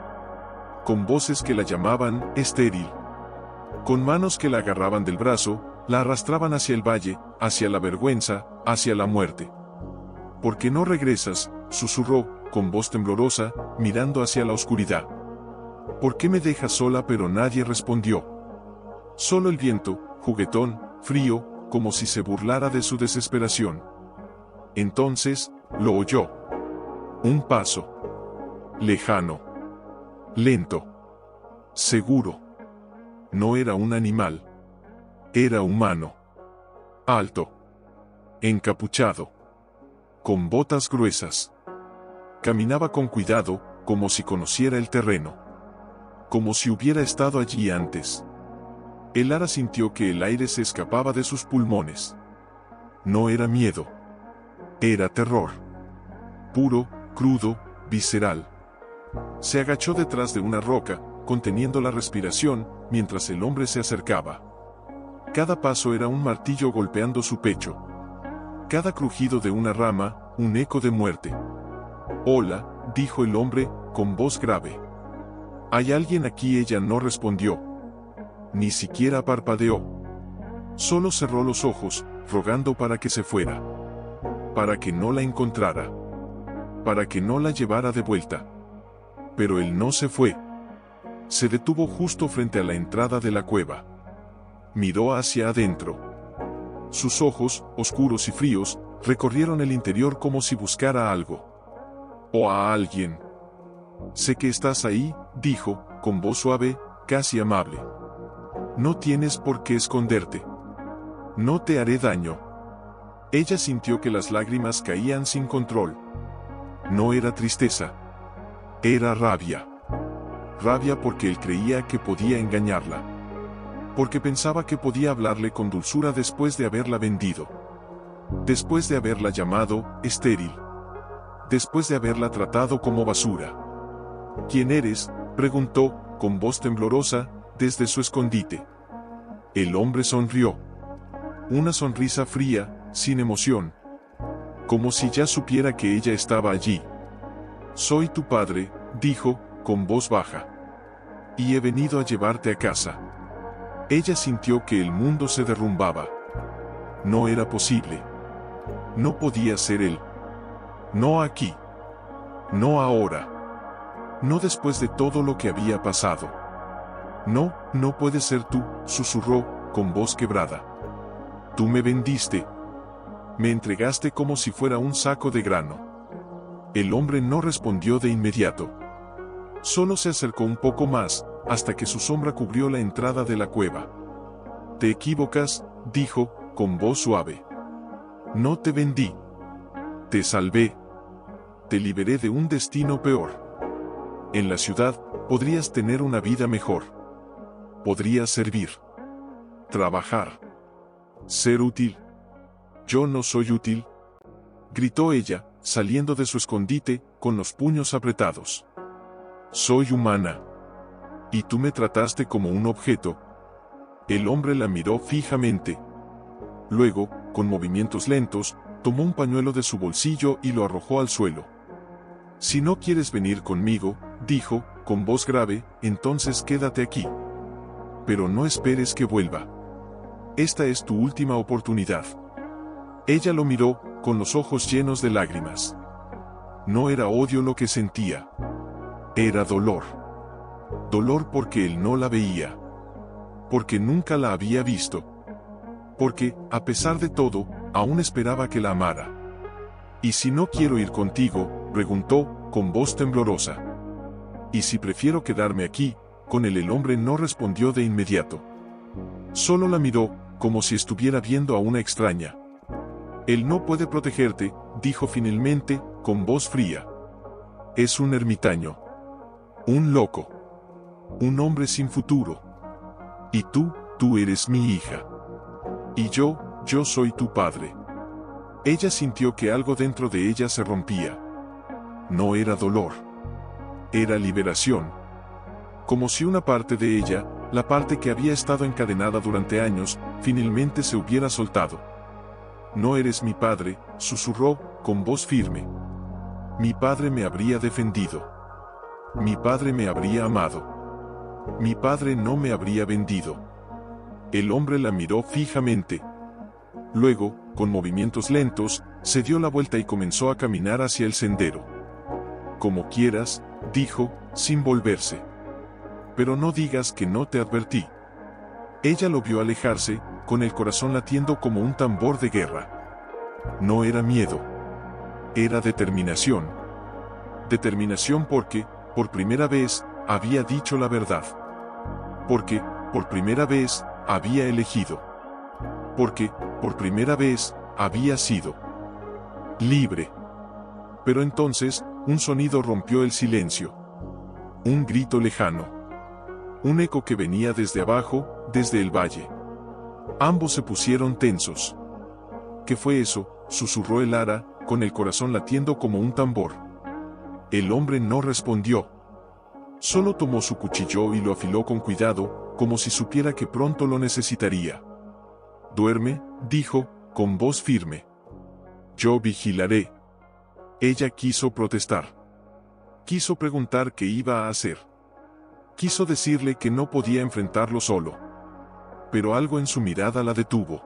con voces que la llamaban estéril. Con manos que la agarraban del brazo, la arrastraban hacia el valle, hacia la vergüenza, hacia la muerte. ¿Por qué no regresas?, susurró, con voz temblorosa, mirando hacia la oscuridad. ¿Por qué me dejas sola? Pero nadie respondió. Solo el viento, juguetón, frío, como si se burlara de su desesperación. Entonces, lo oyó. Un paso. Lejano. Lento. Seguro. No era un animal. Era humano. Alto. Encapuchado. Con botas gruesas. Caminaba con cuidado, como si conociera el terreno. Como si hubiera estado allí antes. Elara sintió que el aire se escapaba de sus pulmones. No era miedo. Era terror. Puro, crudo, visceral. Se agachó detrás de una roca, conteniendo la respiración, mientras el hombre se acercaba. Cada paso era un martillo golpeando su pecho. Cada crujido de una rama, un eco de muerte. «Hola», dijo el hombre, con voz grave. «¿Hay alguien aquí?». Ella no respondió. Ni siquiera parpadeó. Solo cerró los ojos, rogando para que se fuera. Para que no la encontrara. Para que no la llevara de vuelta. Pero él no se fue. Se detuvo justo frente a la entrada de la cueva. Miró hacia adentro. Sus ojos, oscuros y fríos, recorrieron el interior como si buscara algo. O a alguien. «Sé que estás ahí», dijo, con voz suave, casi amable. «No tienes por qué esconderte. No te haré daño». Ella sintió que las lágrimas caían sin control. No era tristeza. Era rabia. Rabia porque él creía que podía engañarla. Porque pensaba que podía hablarle con dulzura después de haberla vendido. Después de haberla llamado estéril. Después de haberla tratado como basura. «¿Quién eres?», preguntó, con voz temblorosa, desde su escondite. El hombre sonrió. Una sonrisa fría, sin emoción. Como si ya supiera que ella estaba allí. «Soy tu padre», dijo, con voz baja. «Y he venido a llevarte a casa». Ella sintió que el mundo se derrumbaba. No era posible. No podía ser él. No aquí. No ahora. No después de todo lo que había pasado. «No, no puede ser tú», susurró, con voz quebrada. «Tú me vendiste. Me entregaste como si fuera un saco de grano». El hombre no respondió de inmediato. Solo se acercó un poco más, hasta que su sombra cubrió la entrada de la cueva. «Te equivocas», dijo, con voz suave. «No te vendí. Te salvé. Te liberé de un destino peor. En la ciudad, podrías tener una vida mejor. Podrías servir. Trabajar. Ser útil». «Yo no soy útil», gritó ella, saliendo de su escondite, con los puños apretados. «Soy humana. Y tú me trataste como un objeto». El hombre la miró fijamente. Luego, con movimientos lentos, tomó un pañuelo de su bolsillo y lo arrojó al suelo. «Si no quieres venir conmigo», dijo, con voz grave, «entonces quédate aquí. Pero no esperes que vuelva. Esta es tu última oportunidad». Ella lo miró, con los ojos llenos de lágrimas. No era odio lo que sentía. Era dolor. Dolor porque él no la veía. Porque nunca la había visto. Porque, a pesar de todo, aún esperaba que la amara. «¿Y si no quiero ir contigo?», preguntó, con voz temblorosa. «¿Y si prefiero quedarme aquí?». Con él el hombre no respondió de inmediato. Solo la miró, como si estuviera viendo a una extraña. «Él no puede protegerte», dijo finalmente, con voz fría. «Es un ermitaño. Un loco. Un hombre sin futuro. Y tú eres mi hija. Y yo soy tu padre». Ella sintió que algo dentro de ella se rompía. No era dolor. Era liberación. Como si una parte de ella, la parte que había estado encadenada durante años, finalmente se hubiera soltado. «No eres mi padre», susurró, con voz firme. «Mi padre me habría defendido. Mi padre me habría amado». Mi padre no me habría vendido. El hombre la miró fijamente. Luego, con movimientos lentos, se dio la vuelta y comenzó a caminar hacia el sendero. Como quieras, dijo, sin volverse. Pero no digas que no te advertí. Ella lo vio alejarse, con el corazón latiendo como un tambor de guerra. No era miedo. Era determinación. Determinación porque, por primera vez, había dicho la verdad. Porque, por primera vez, había elegido. Porque, por primera vez, había sido libre. Pero entonces, un sonido rompió el silencio. Un grito lejano. Un eco que venía desde abajo, desde el valle. Ambos se pusieron tensos. ¿Qué fue eso?, susurró el ara, con el corazón latiendo como un tambor. El hombre no respondió. Solo tomó su cuchillo y lo afiló con cuidado, como si supiera que pronto lo necesitaría. «Duerme», dijo, con voz firme. «Yo vigilaré». Ella quiso protestar. Quiso preguntar qué iba a hacer. Quiso decirle que no podía enfrentarlo solo. Pero algo en su mirada la detuvo.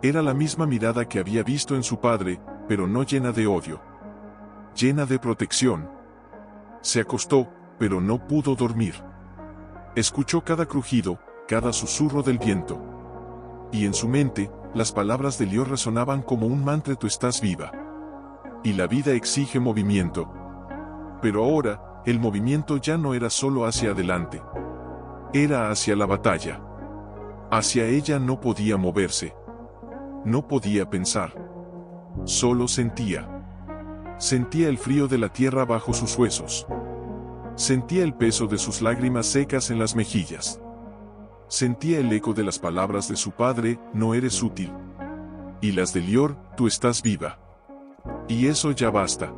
Era la misma mirada que había visto en su padre, pero no llena de odio. Llena de protección. Se acostó, pero no pudo dormir. Escuchó cada crujido, cada susurro del viento. Y en su mente, las palabras de Lior resonaban como un mantra: tú estás viva. Y la vida exige movimiento. Pero ahora, el movimiento ya no era solo hacia adelante. Era hacia la batalla. Hacia ella no podía moverse. No podía pensar. Solo sentía. Sentía el frío de la tierra bajo sus huesos. Sentía el peso de sus lágrimas secas en las mejillas. Sentía el eco de las palabras de su padre: no eres útil. Y las de Lior: tú estás viva. Y eso ya basta.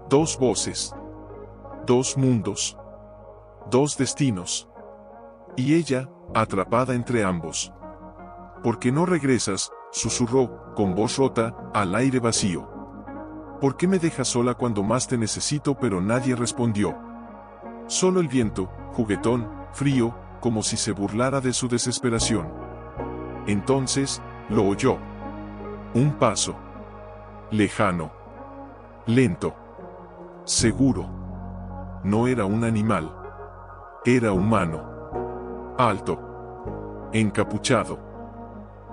Dos voces. Dos mundos. Dos destinos. Y ella, atrapada entre ambos. ¿Por qué no regresas?, susurró, con voz rota, al aire vacío. ¿Por qué me dejas sola cuando más te necesito? Pero nadie respondió. Solo el viento, juguetón, frío, como si se burlara de su desesperación. Entonces, lo oyó. Un paso. Lejano. Lento. Seguro. No era un animal. Era humano. Alto. Encapuchado.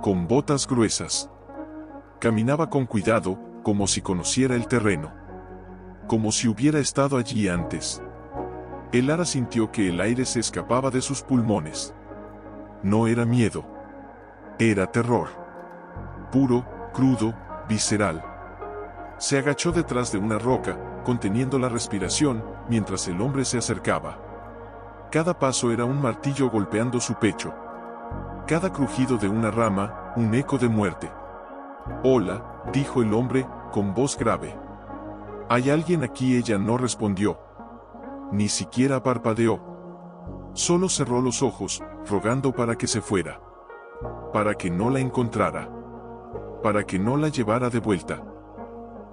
Con botas gruesas. Caminaba con cuidado, como si conociera el terreno. Como si hubiera estado allí antes. El ara sintió que el aire se escapaba de sus pulmones. No era miedo. Era terror. Puro, crudo, visceral. Se agachó detrás de una roca, conteniendo la respiración, mientras el hombre se acercaba. Cada paso era un martillo golpeando su pecho. Cada crujido de una rama, un eco de muerte. «Hola», dijo el hombre, con voz grave. «¿Hay alguien aquí?». Ella no respondió. Ni siquiera parpadeó. Solo cerró los ojos, rogando para que se fuera. Para que no la encontrara. Para que no la llevara de vuelta.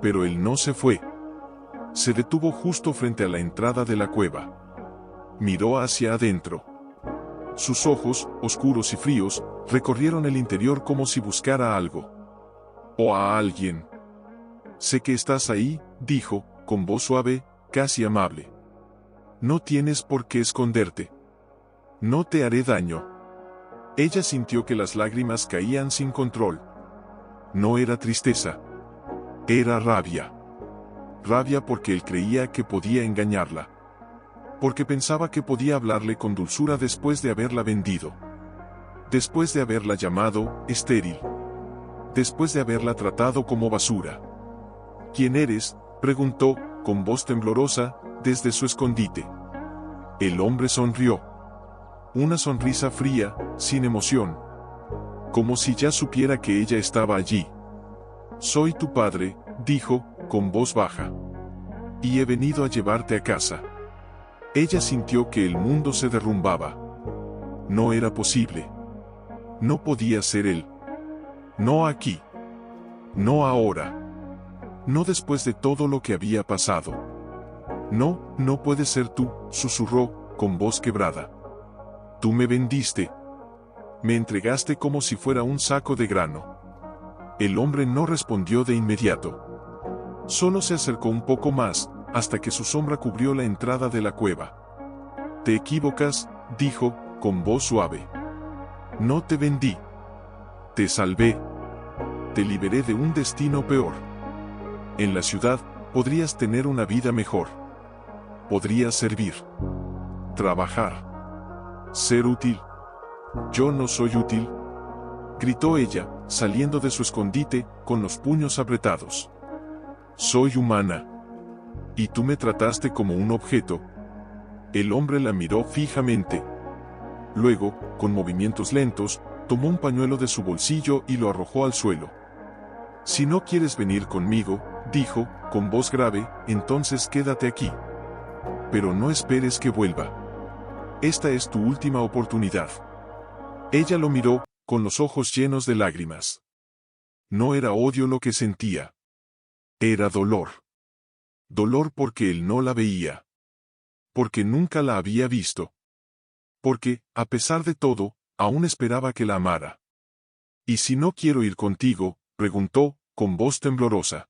Pero él no se fue. Se detuvo justo frente a la entrada de la cueva. Miró hacia adentro. Sus ojos, oscuros y fríos, recorrieron el interior como si buscara algo. O a alguien. «Sé que estás ahí», dijo, con voz suave, casi amable. «No tienes por qué esconderte. No te haré daño». Ella sintió que las lágrimas caían sin control. No era tristeza. Era rabia. Rabia porque él creía que podía engañarla. Porque pensaba que podía hablarle con dulzura después de haberla vendido. Después de haberla llamado estéril. Después de haberla tratado como basura. «¿Quién eres?», preguntó, con voz temblorosa, desde su escondite. El hombre sonrió. Una sonrisa fría, sin emoción. Como si ya supiera que ella estaba allí. «Soy tu padre», dijo, con voz baja. «Y he venido a llevarte a casa». Ella sintió que el mundo se derrumbaba. No era posible. No podía ser él. No aquí. No ahora. No después de todo lo que había pasado. «No, no puede ser tú», susurró, con voz quebrada. Tú me vendiste. Me entregaste como si fuera un saco de grano. El hombre no respondió de inmediato. Solo se acercó un poco más, hasta que su sombra cubrió la entrada de la cueva. Te equivocas, dijo, con voz suave. No te vendí. Te salvé. Te liberé de un destino peor. En la ciudad, podrías tener una vida mejor. Podrías servir. Trabajar. Ser útil. Yo no soy útil, gritó ella, saliendo de su escondite, con los puños apretados. Soy humana. Y tú me trataste como un objeto. El hombre la miró fijamente. Luego, con movimientos lentos, tomó un pañuelo de su bolsillo y lo arrojó al suelo. Si no quieres venir conmigo, dijo, con voz grave, entonces quédate aquí. Pero no esperes que vuelva. Esta es tu última oportunidad. Ella lo miró, con los ojos llenos de lágrimas. No era odio lo que sentía. Era dolor. Dolor porque él no la veía. Porque nunca la había visto. Porque, a pesar de todo, aún esperaba que la amara. ¿Y si no quiero ir contigo?, preguntó, con voz temblorosa.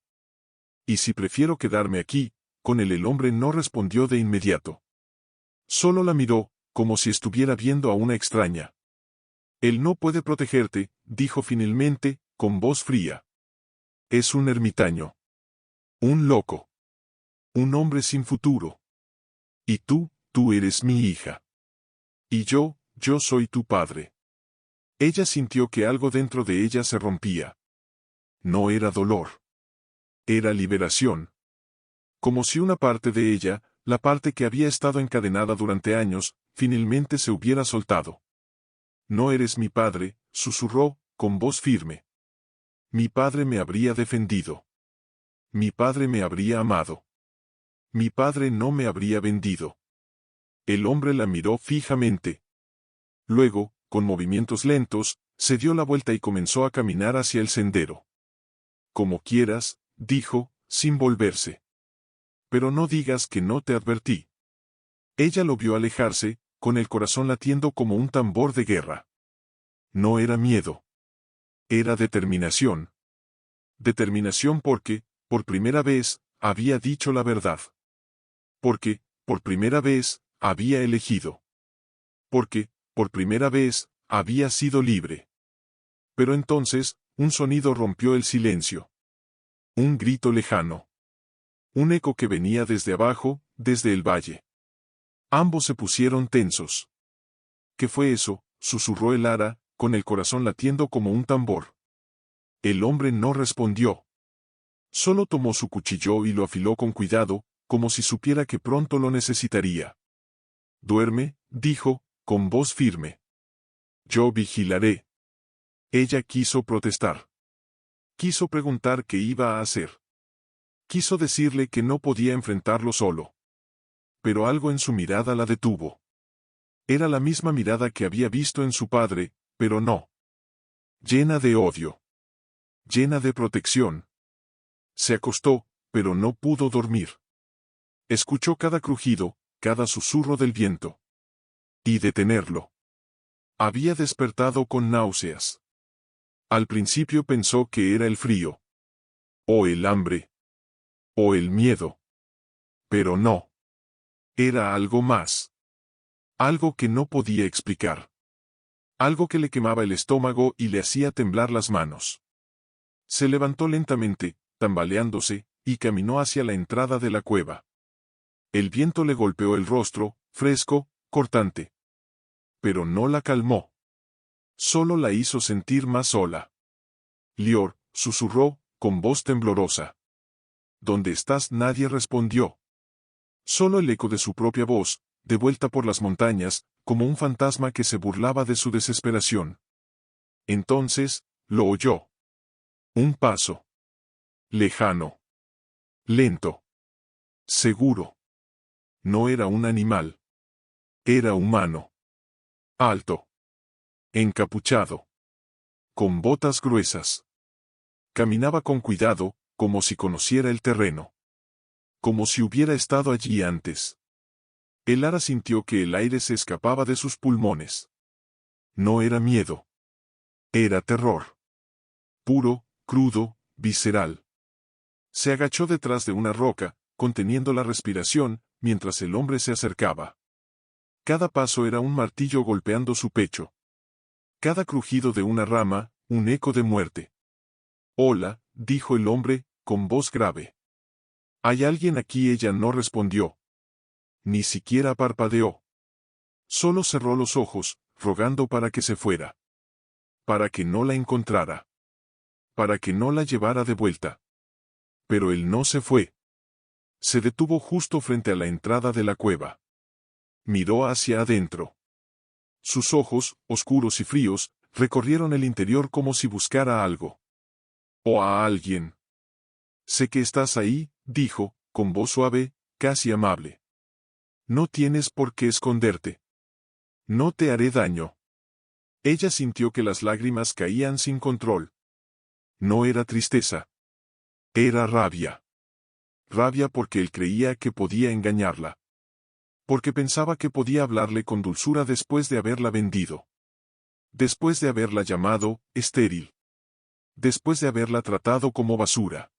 ¿Y si prefiero quedarme aquí? Con él el hombre no respondió de inmediato. Solo la miró, como si estuviera viendo a una extraña. Él no puede protegerte, dijo finalmente, con voz fría. Es un ermitaño. Un loco. Un hombre sin futuro. Y tú eres mi hija. Y yo soy tu padre. Ella sintió que algo dentro de ella se rompía. No era dolor. Era liberación. Como si una parte de ella, la parte que había estado encadenada durante años, finalmente se hubiera soltado. No eres mi padre, susurró, con voz firme. Mi padre me habría defendido. Mi padre me habría amado. Mi padre no me habría vendido. El hombre la miró fijamente. Luego, con movimientos lentos, se dio la vuelta y comenzó a caminar hacia el sendero. Como quieras, dijo, sin volverse. Pero no digas que no te advertí. Ella lo vio alejarse, con el corazón latiendo como un tambor de guerra. No era miedo. Era determinación. Determinación porque, por primera vez, había dicho la verdad. Porque, por primera vez, había elegido. Porque, por primera vez, había sido libre. Pero entonces, un sonido rompió el silencio. Un grito lejano. Un eco que venía desde abajo, desde el valle. Ambos se pusieron tensos. ¿Qué fue eso?, susurró el ara, con el corazón latiendo como un tambor. El hombre no respondió. Solo tomó su cuchillo y lo afiló con cuidado, como si supiera que pronto lo necesitaría. Duerme, dijo, con voz firme. Yo vigilaré. Ella quiso protestar. Quiso preguntar qué iba a hacer. Quiso decirle que no podía enfrentarlo solo. Pero algo en su mirada la detuvo. Era la misma mirada que había visto en su padre, pero no. Llena de odio. Llena de protección. Se acostó, pero no pudo dormir. Escuchó cada crujido, cada susurro del viento. Y detenerlo. Había despertado con náuseas. Al principio pensó que era el frío. O el hambre. O el miedo. Pero no. Era algo más. Algo que no podía explicar. Algo que le quemaba el estómago y le hacía temblar las manos. Se levantó lentamente, tambaleándose, y caminó hacia la entrada de la cueva. El viento le golpeó el rostro, fresco, cortante. Pero no la calmó. Solo la hizo sentir más sola. Lior, susurró, con voz temblorosa. ¿Dónde estás? Nadie respondió. Solo el eco de su propia voz, de vuelta por las montañas, como un fantasma que se burlaba de su desesperación. Entonces, lo oyó. Un paso. Lejano. Lento. Seguro. No era un animal. Era humano. Alto. Encapuchado. Con botas gruesas. Caminaba con cuidado, como si conociera el terreno. Como si hubiera estado allí antes. El ara sintió que el aire se escapaba de sus pulmones. No era miedo. Era terror. Puro, crudo, visceral. Se agachó detrás de una roca, conteniendo la respiración, mientras el hombre se acercaba. Cada paso era un martillo golpeando su pecho. Cada crujido de una rama, un eco de muerte. Hola, dijo el hombre, con voz grave. ¿Hay alguien aquí? Ella no respondió. Ni siquiera parpadeó. Solo cerró los ojos, rogando para que se fuera. Para que no la encontrara. Para que no la llevara de vuelta. Pero él no se fue. Se detuvo justo frente a la entrada de la cueva. Miró hacia adentro. Sus ojos, oscuros y fríos, recorrieron el interior como si buscara algo. O a alguien. Sé que estás ahí, dijo, con voz suave, casi amable. No tienes por qué esconderte. No te haré daño. Ella sintió que las lágrimas caían sin control. No era tristeza. Era rabia. Rabia porque él creía que podía engañarla. Porque pensaba que podía hablarle con dulzura después de haberla vendido. Después de haberla llamado, estéril. Después de haberla tratado como basura.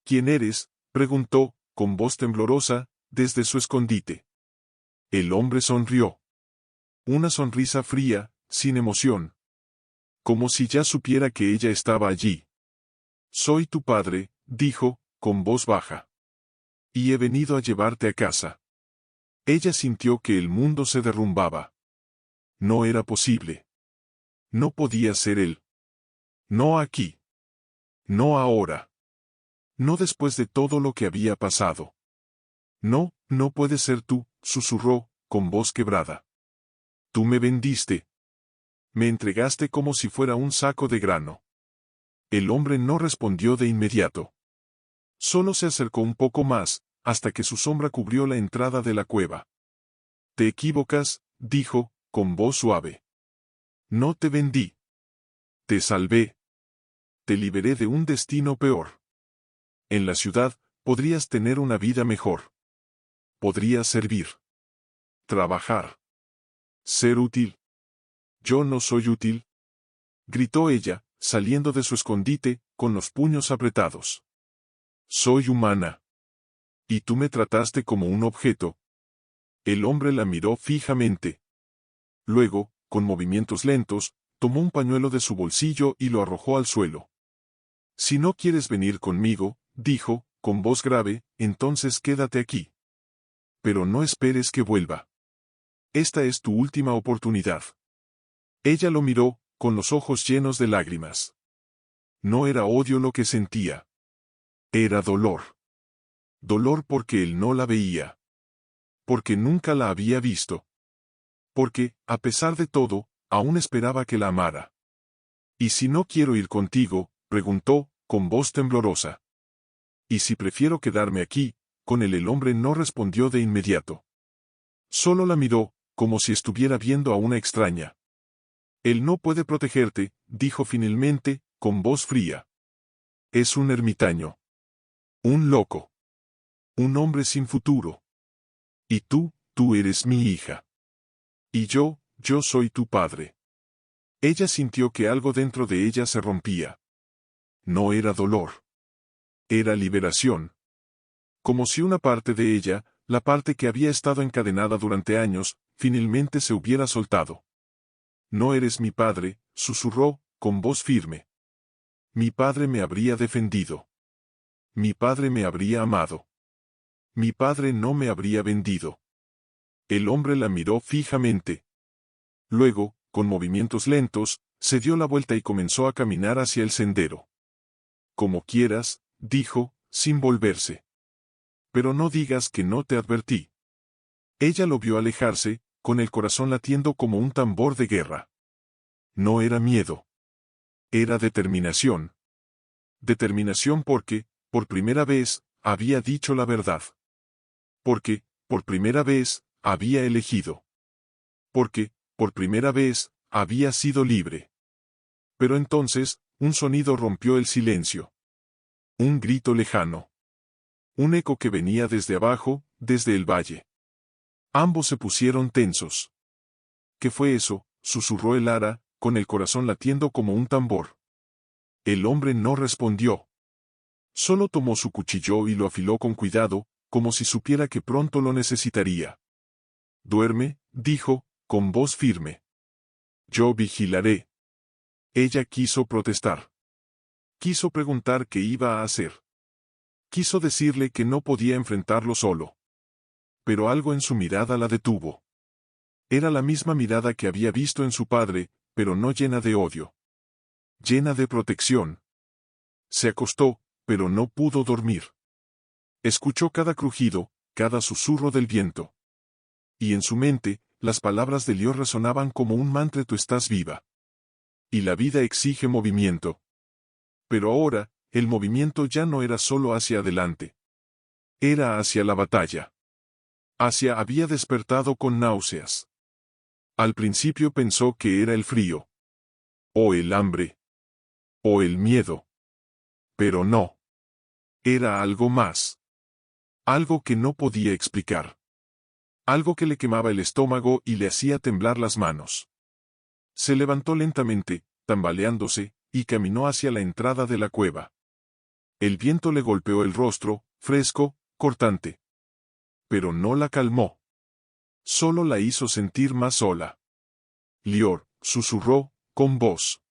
¿Quién eres?, preguntó, con voz temblorosa, desde su escondite. El hombre sonrió. Una sonrisa fría, sin emoción. Como si ya supiera que ella estaba allí. Soy tu padre, dijo, con voz baja. Y he venido a llevarte a casa. Ella sintió que el mundo se derrumbaba. No era posible. No podía ser él. No aquí. No ahora. No después de todo lo que había pasado. No, no puede ser tú, susurró, con voz quebrada. Tú me vendiste. Me entregaste como si fuera un saco de grano. El hombre no respondió de inmediato. Solo se acercó un poco más, hasta que su sombra cubrió la entrada de la cueva. Te equivocas, dijo, con voz suave. No te vendí. Te salvé. Te liberé de un destino peor. En la ciudad, podrías tener una vida mejor. Podrías servir. Trabajar. Ser útil. Yo no soy útil. Gritó ella, saliendo de su escondite, con los puños apretados. Soy humana. Y tú me trataste como un objeto. El hombre la miró fijamente. Luego, con movimientos lentos, tomó un pañuelo de su bolsillo y lo arrojó al suelo. Si no quieres venir conmigo, dijo, con voz grave, entonces quédate aquí. Pero no esperes que vuelva. Esta es tu última oportunidad. Ella lo miró, con los ojos llenos de lágrimas. No era odio lo que sentía. Era dolor. Dolor porque él no la veía. Porque nunca la había visto. Porque, a pesar de todo, aún esperaba que la amara. ¿Y si no quiero ir contigo?, preguntó, con voz temblorosa. ¿Y si prefiero quedarme aquí? Con él el hombre no respondió de inmediato. Solo la miró, como si estuviera viendo a una extraña. Él no puede protegerte, dijo finalmente, con voz fría. Es un ermitaño. Un loco. Un hombre sin futuro. Y tú eres mi hija. Y yo soy tu padre. Ella sintió que algo dentro de ella se rompía. No era dolor. Era liberación. Como si una parte de ella, la parte que había estado encadenada durante años, finalmente se hubiera soltado. No eres mi padre, susurró, con voz firme. Mi padre me habría defendido. Mi padre me habría amado. Mi padre no me habría vendido. El hombre la miró fijamente. Luego, con movimientos lentos, se dio la vuelta y comenzó a caminar hacia el sendero. Como quieras, dijo, sin volverse. Pero no digas que no te advertí. Ella lo vio alejarse, con el corazón latiendo como un tambor de guerra. No era miedo. Era determinación. Determinación porque, por primera vez, había dicho la verdad. Porque, por primera vez, había elegido. Porque, por primera vez, había sido libre. Pero entonces, un sonido rompió el silencio. Un grito lejano. Un eco que venía desde abajo, desde el valle. Ambos se pusieron tensos. ¿Qué fue eso?, susurró Elara, con el corazón latiendo como un tambor. El hombre no respondió. Solo tomó su cuchillo y lo afiló con cuidado, como si supiera que pronto lo necesitaría. Duerme, dijo, con voz firme. Yo vigilaré. Ella quiso protestar. Quiso preguntar qué iba a hacer. Quiso decirle que no podía enfrentarlo solo. Pero algo en su mirada la detuvo. Era la misma mirada que había visto en su padre, pero no llena de odio. Llena de protección. Se acostó, pero no pudo dormir. Escuchó cada crujido, cada susurro del viento. Y en su mente, las palabras de Lior resonaban como un mantra: tú estás viva. Y la vida exige movimiento. Pero ahora, el movimiento ya no era solo hacia adelante. Era hacia la batalla. Había despertado con náuseas. Al principio pensó que era el frío. O el hambre. O el miedo. Pero no. Era algo más. Algo que no podía explicar. Algo que le quemaba el estómago y le hacía temblar las manos. Se levantó lentamente, tambaleándose, y caminó hacia la entrada de la cueva. El viento le golpeó el rostro, fresco, cortante. Pero no la calmó. Solo la hizo sentir más sola. Lior, susurró, con voz